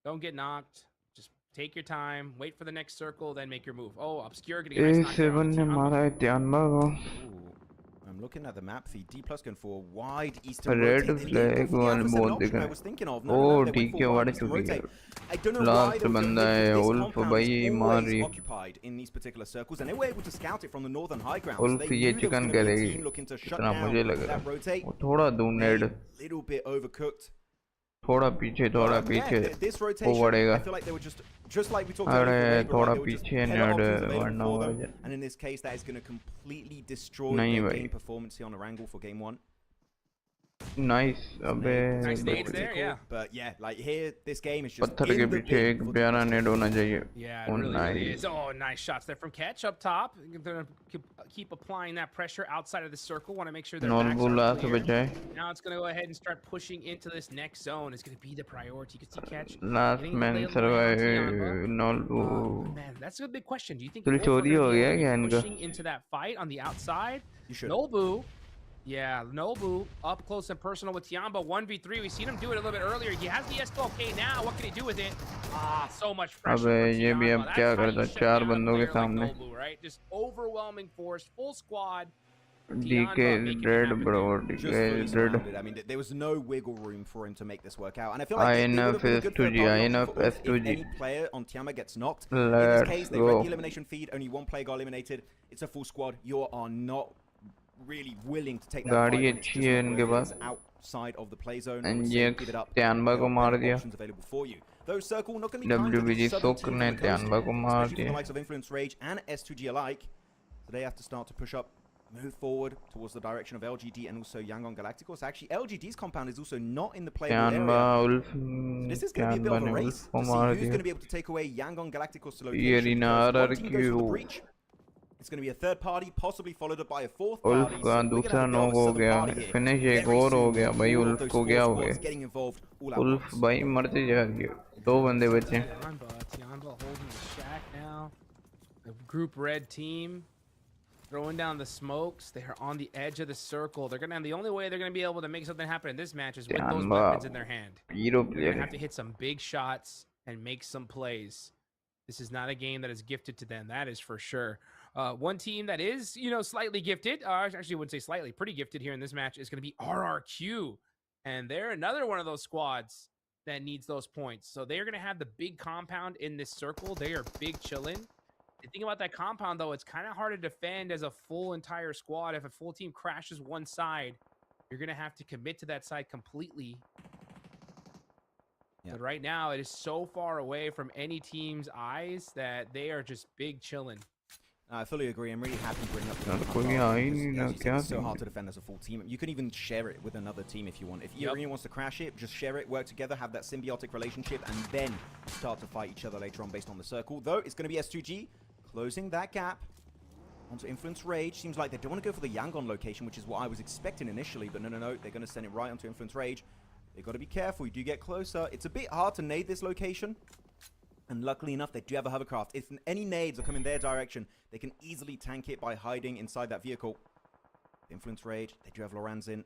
Don't get knocked. Just take your time. Wait for the next circle, then make your move. Oh, Obscure getting a nice knockdown. I'm looking at the map feed. D+ going for a wide eastern rotate. I was thinking of. I don't know why this compound is always occupied in these particular circles, and they were able to scout it from the northern high ground. So they knew there was going to be a team looking to shut down that rotate. A little bit overcooked. This rotation, I feel like they were just like we talked about and in this case that is going to completely destroy their game performance here on Erangel for game 1. Nice. Nice nades there, yeah. But yeah, like here, this game is just पत्थर के पीछे एक प्यारा नेड होना चाहिए. Yeah, it really is. Oh, nice shots there from Catch up top. They're keep applying that pressure outside of the circle. Want to make sure their backs are clear. Now it's going to go ahead and start pushing into this next zone. It's going to be the priority. You can see Catch. Last man survive. Man, that's a big question. Do you think pushing into that fight on the outside? You should. Nobu. Yeah, Nobu up close and personal with Tiamba 1v3. We've seen him do it a little bit earlier. He has the S12K now. What can he do with it? So much pressure. ये भी अब क्या करता 4 बंदों के सामने. Nobu, right? Just overwhelming force, full squad. DK is dead, bro. Just DK fully is dead. surrounded. I mean, there was no wiggle room for him to make this work out. And I feel like it would have INF been a good third S2G, party option INF for Ulf if S2G. any player on Tiama gets knocked. In this Let's case, they read go. the elimination feed. Only one player got eliminated. It's a full squad. You are not really willing to take that fight गाड़ी when it's अच्छी just है not इनके where it pass is outside of the play zone. I And would say ये give it up. Tianba There को are मार better दिया options available for you. Though Circle not going to be kind to WBG these southern Sok teams ने on the coast, Tianba को मार especially from the दिया likes of Influence Rage and S2G alike. So they have to start to push up, move forward towards the direction of LGD and also Yangon Galacticos. Actually, LGD's compound is also not in the playable Tianba area. उल्फ So this is going to be a bit Tianba of a ने race Ulf को to see मार who's going दिया to be able to take away Yangon Galacticos' ये location. Arena Because one team goes for the RRQ breach. It's going to be a third party, possibly followed up by a fourth उल्फ party. का So we're going to दूसरा have a bit knock of a हो southern गया party here. Finish एक Very और हो soon, गया भाई all of उल्फ those को four क्या हो squads गया getting involved all at उल्फ once. भाई मरते जा रही है दो बंदे बचे हैं Tiamba holding the shack now. The group red team throwing down the smokes. They're on the edge of the circle. They're gonna. The only way they're gonna be able to make something happen in this match is with those Tiamba weapons in their hand. Hero They're player gonna है have to hit some big shots and make some plays. This is not a game that is gifted to them. That is for sure. One team that is, slightly gifted. Actually, I wouldn't say slightly, pretty gifted here in this match is going to be RRQ, and they're another one of those squads that needs those points. So they're going to have the big compound in this circle. They are big chilling. The thing about that compound, though, it's kind of hard to defend as a full entire squad. If a full team crashes one side, you're going to have to commit to that side completely. Yeah. But right now, it is so far away from any team's eyes that they are just big chilling. I fully agree. I'm really happy to bring up the यार compound कोई bar uh he because, नहीं as रहा you said, क्या it's so hard to defend as a full team. You can even share it with another team if you want. If Yep. Irina wants to crash it, just share it, work together, have that symbiotic relationship, and then start to fight each other later on based on the circle. Though it's going to be S2G closing that gap onto Influence Rage. Seems like they don't want to go for the Yangon location, which is what I was expecting initially, but no. They're going to send it right onto Influence Rage. They've got to be careful. You do get closer. It's a bit hard to nade this location. And luckily enough, they do have a hovercraft. If any nades are coming their direction, they can easily tank it by hiding inside that vehicle. Influence Rage. They do have Loranzin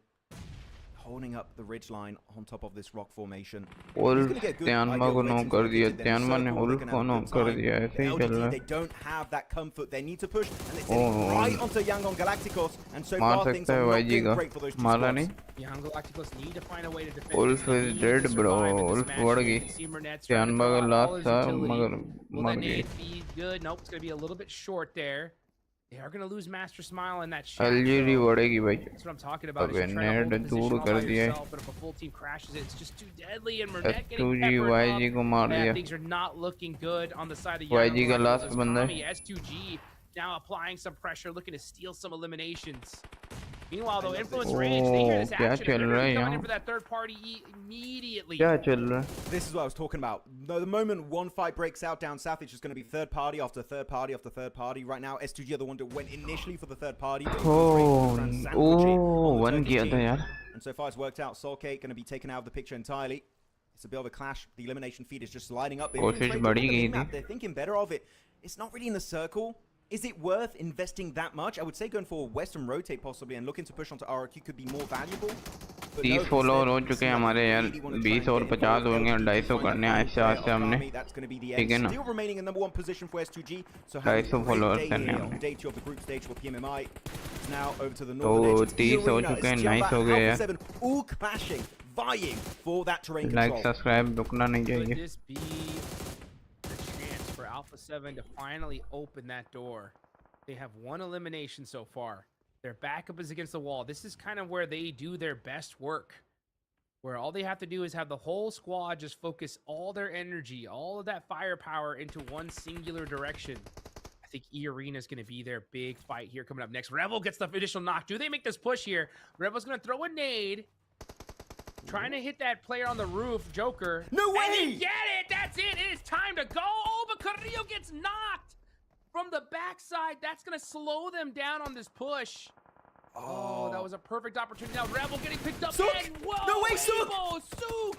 holding up the ridge line on top of this rock formation. उल्फ Tianba को knock कर दिया Tianba ने Ulf को knock कर दिया ऐसे ही चल रहा They है don't have that comfort. They need to push, and it's Oh. right onto Yangon Galacticos. And so मार far, things सकता are है not YG going का great for those two मारा squads. नहीं Young Galacticos need to find a way to defend. उल्फ They is need dead to bro survive in this उल्फ match. बढ़ You गई can see Murnet's trying to Tianba draw का all last his था utility. मगर Will मर that गई nade be good? Nope, it's going to be a little bit short there. They are going to lose Master Smile in that shot. LGD though. बढ़ेगी भाई That's what I'm talking about. अब Is you're trying to hold Ned the दूर position all कर by दिया है yourself, but if a full team crashes it, it's just too deadly. And Murnet getting S2G peppered YG up. को मार Yeah, दिया things are not looking good on the side of YG का Yangon. last As बंदा है Kami, S2G now applying some pressure, looking to steal some eliminations. Meanwhile, though, Influence Rage, they hear this क्या action. चल They're रहा going है to be coming यहाँ in for that third party immediately. क्या चल रहा है This is what I was talking about. The moment one fight breaks out down south, it's just going to be third party after third party after third party. Right now, S2G are the one that went initially for the third party. but Oh, Influence Rage was sandwiching on the one Turkish किया team. था यार And so far, it's worked out. Soulcake going to be taken out of the picture entirely. It's a bit of a clash. The elimination feed is just lining up. If कोशिश Influence Rage बढ़ी look at the गई map, थी they're thinking better of it. It's not really in the circle. Is it worth investing that much? I would say going for Western rotate possibly and looking to push onto RRQ could be more valuable. But 30 no, follower हो instead, चुके हैं हमारे यार really wanna try 20 and और get 50 involved. होंगे और LGD 250 find करने that हैं big ऐसे player आस्ते of हमने Kami. That's going to be the ठीक है end. ना Still remaining in number one position for S2G. So 250 having a great followers day करने here हैं on day 2 of the group stage for PMMI. It's now over to the तो northern edge. 30 हो चुके हैं nice हो गए Alpha यार 7 all clashing, vying for that terrain like control. Subscribe रुकना नहीं Could चाहिए this be the chance for Alpha 7 to finally open that door? They have one elimination so far. Their backup is against the wall. This is kind of where they do their best work, where all they have to do is have the whole squad just focus all their energy, all of that firepower into one singular direction. I think E-Arena is going to be their big fight here coming up next. Revel gets the additional knock. Do they make this push here? Revel's going to throw a nade. Trying to hit that player on the roof, Joker. No way! And they get it! That's it! It is time to go! Oh, but Carrillo gets knocked from the backside. That's going to slow them down on this push. Oh, that was a perfect opportunity. Now Rebel getting picked up. Sook! And whoa, No way, Sook! Abel, Sook!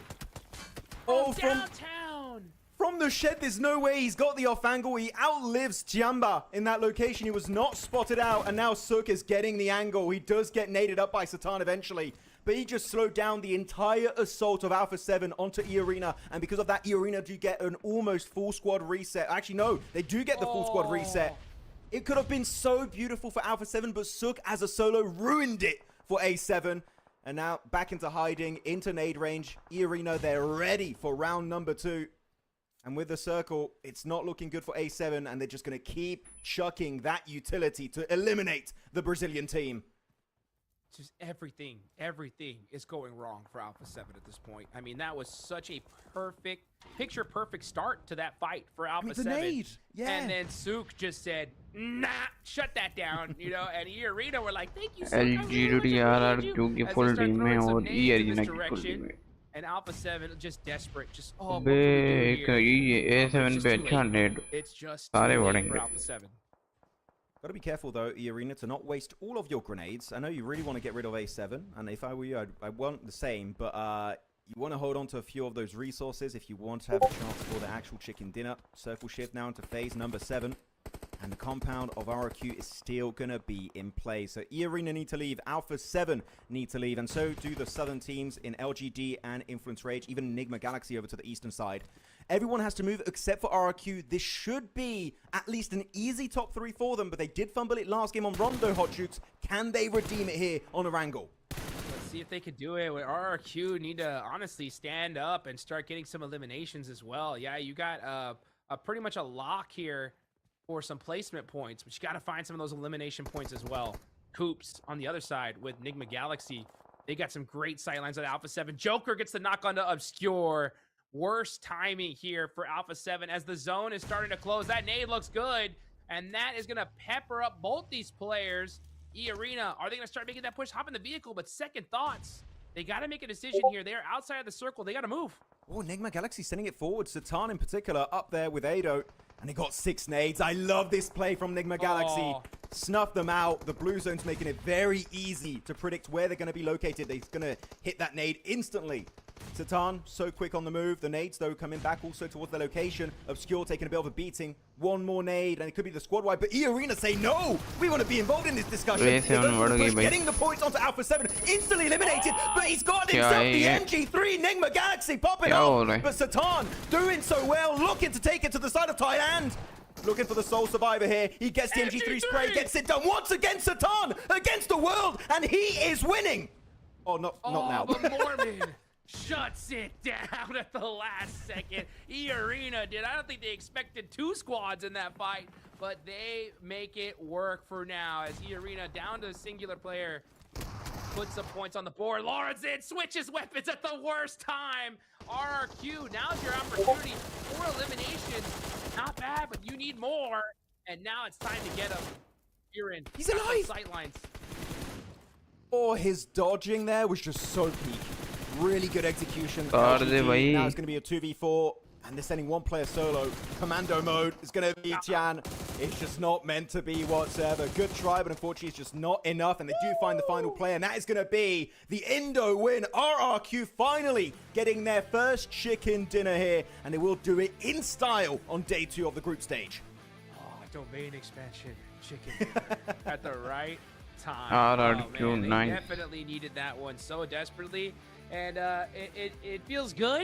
Oh, From from downtown. From the shed, there's no way he's got the off angle. He outlives Tiamba in that location. He was not spotted out, and now Sook is getting the angle. He does get naded up by Satan eventually, but he just slowed down the entire assault of Alpha 7 onto E-Arena, and because of that, E-Arena do get an almost full squad reset. Actually, no, they do get the full squad reset. It could have been so beautiful for Alpha 7, but Sook as a solo ruined it for A7. And now back into hiding, into nade range. E-Arena, they're ready for round number 2. And with the circle, it's not looking good for A7, and they're just going to keep chucking that utility to eliminate the Brazilian team. Just everything is going wrong for Alpha 7 at this point. I mean, that was such a perfect, picture-perfect start to that fight for Alpha 7. Nade. Yeah. And then Sook just said, nah, shut that down, you know, and E-Arena were like, thank you, Sook. क्योंकि full team में और E-Arena की full team में. And Alpha 7 just desperate, just बे ये A7 पे अच्छा net it's just सारे for बढ़ेंगे. Alpha 7. Gotta be careful though, E-Arena, to not waste all of your grenades. I know you really want to get rid of A7, and if I were you, I want the same, but you want to hold on to a few of those resources if you want to have a chance for the actual chicken dinner. Circle shift now into phase number 7. And the compound of RRQ is still going to be in play. So E-Arena need to leave. Alpha 7 need to leave. And so do the southern teams in LGD and Influence Rage. Even Enigma Galaxy over to the eastern side. Everyone has to move except for RRQ. This should be at least an easy top 3 for them. But they did fumble it last game on Rondo Hot Shoots. Can they redeem it here on Erangel? Let's see if they could do it. RRQ need to honestly stand up and start getting some eliminations as well. Yeah, you got a pretty much a lock here for some placement points, but you got to find some of those elimination points as well. Coops on the other side with Enigma Galaxy. They got some great sightlines at Alpha 7. Joker gets the knock on to Obscure. Worst timing here for Alpha 7 as the zone is starting to close. That nade looks good, and that is going to pepper up both these players. E-Arena, are they going to start making that push? Hop in the vehicle, but second thoughts. They got to make a decision here. They are outside of the circle. They got to move. Oh, Enigma Galaxy sending it forward. Satan in particular up there with Ado. And he got 6 nades. I love this play from Enigma Galaxy. Snuff them out. The blue zone's making it very easy to predict where they're going to be located. They're going to hit that nade instantly. Satan, so quick on the move. The nades, though, coming back also towards their location. Obscure taking a bit of a beating. One more nade, and it could be the squad wide. But E-Arena say, no, we want to be involved in this discussion. Getting the points onto Alpha 7. Instantly eliminated, but he's got himself the MG3. Enigma Galaxy popping up. But Satan doing so well, looking to take it to the side of Thailand. Looking for the sole survivor here. He gets the MG3 spray, gets it done once again. Satan against the world, and he is winning. Oh, not now. But Mormon shuts it down at the last second. E-Arena did. I don't think they expected 2 squads in that fight, but they make it work for now as E-Arena down to a singular player puts some points on the board. Lawrence in, switches weapons at the worst time. RRQ, now's your opportunity for eliminations. Not bad, but you need more. And now it's time to get him. You're in. He's alive. Sightlines. Oh, his dodging there was just so peak. Really good execution. Now it's going to be a 2v4. And they're sending one player solo. Commando mode is going to be Tian. It's just not meant to be whatsoever. Good try, but unfortunately it's just not enough. And they do find the final player. And that is going to be the Indo win. RRQ finally getting their first chicken dinner here. And they will do it in style on day 2 of the group stage. Oh, domain expansion chicken at the right time. RRQ, They definitely needed that one so desperately. And it feels good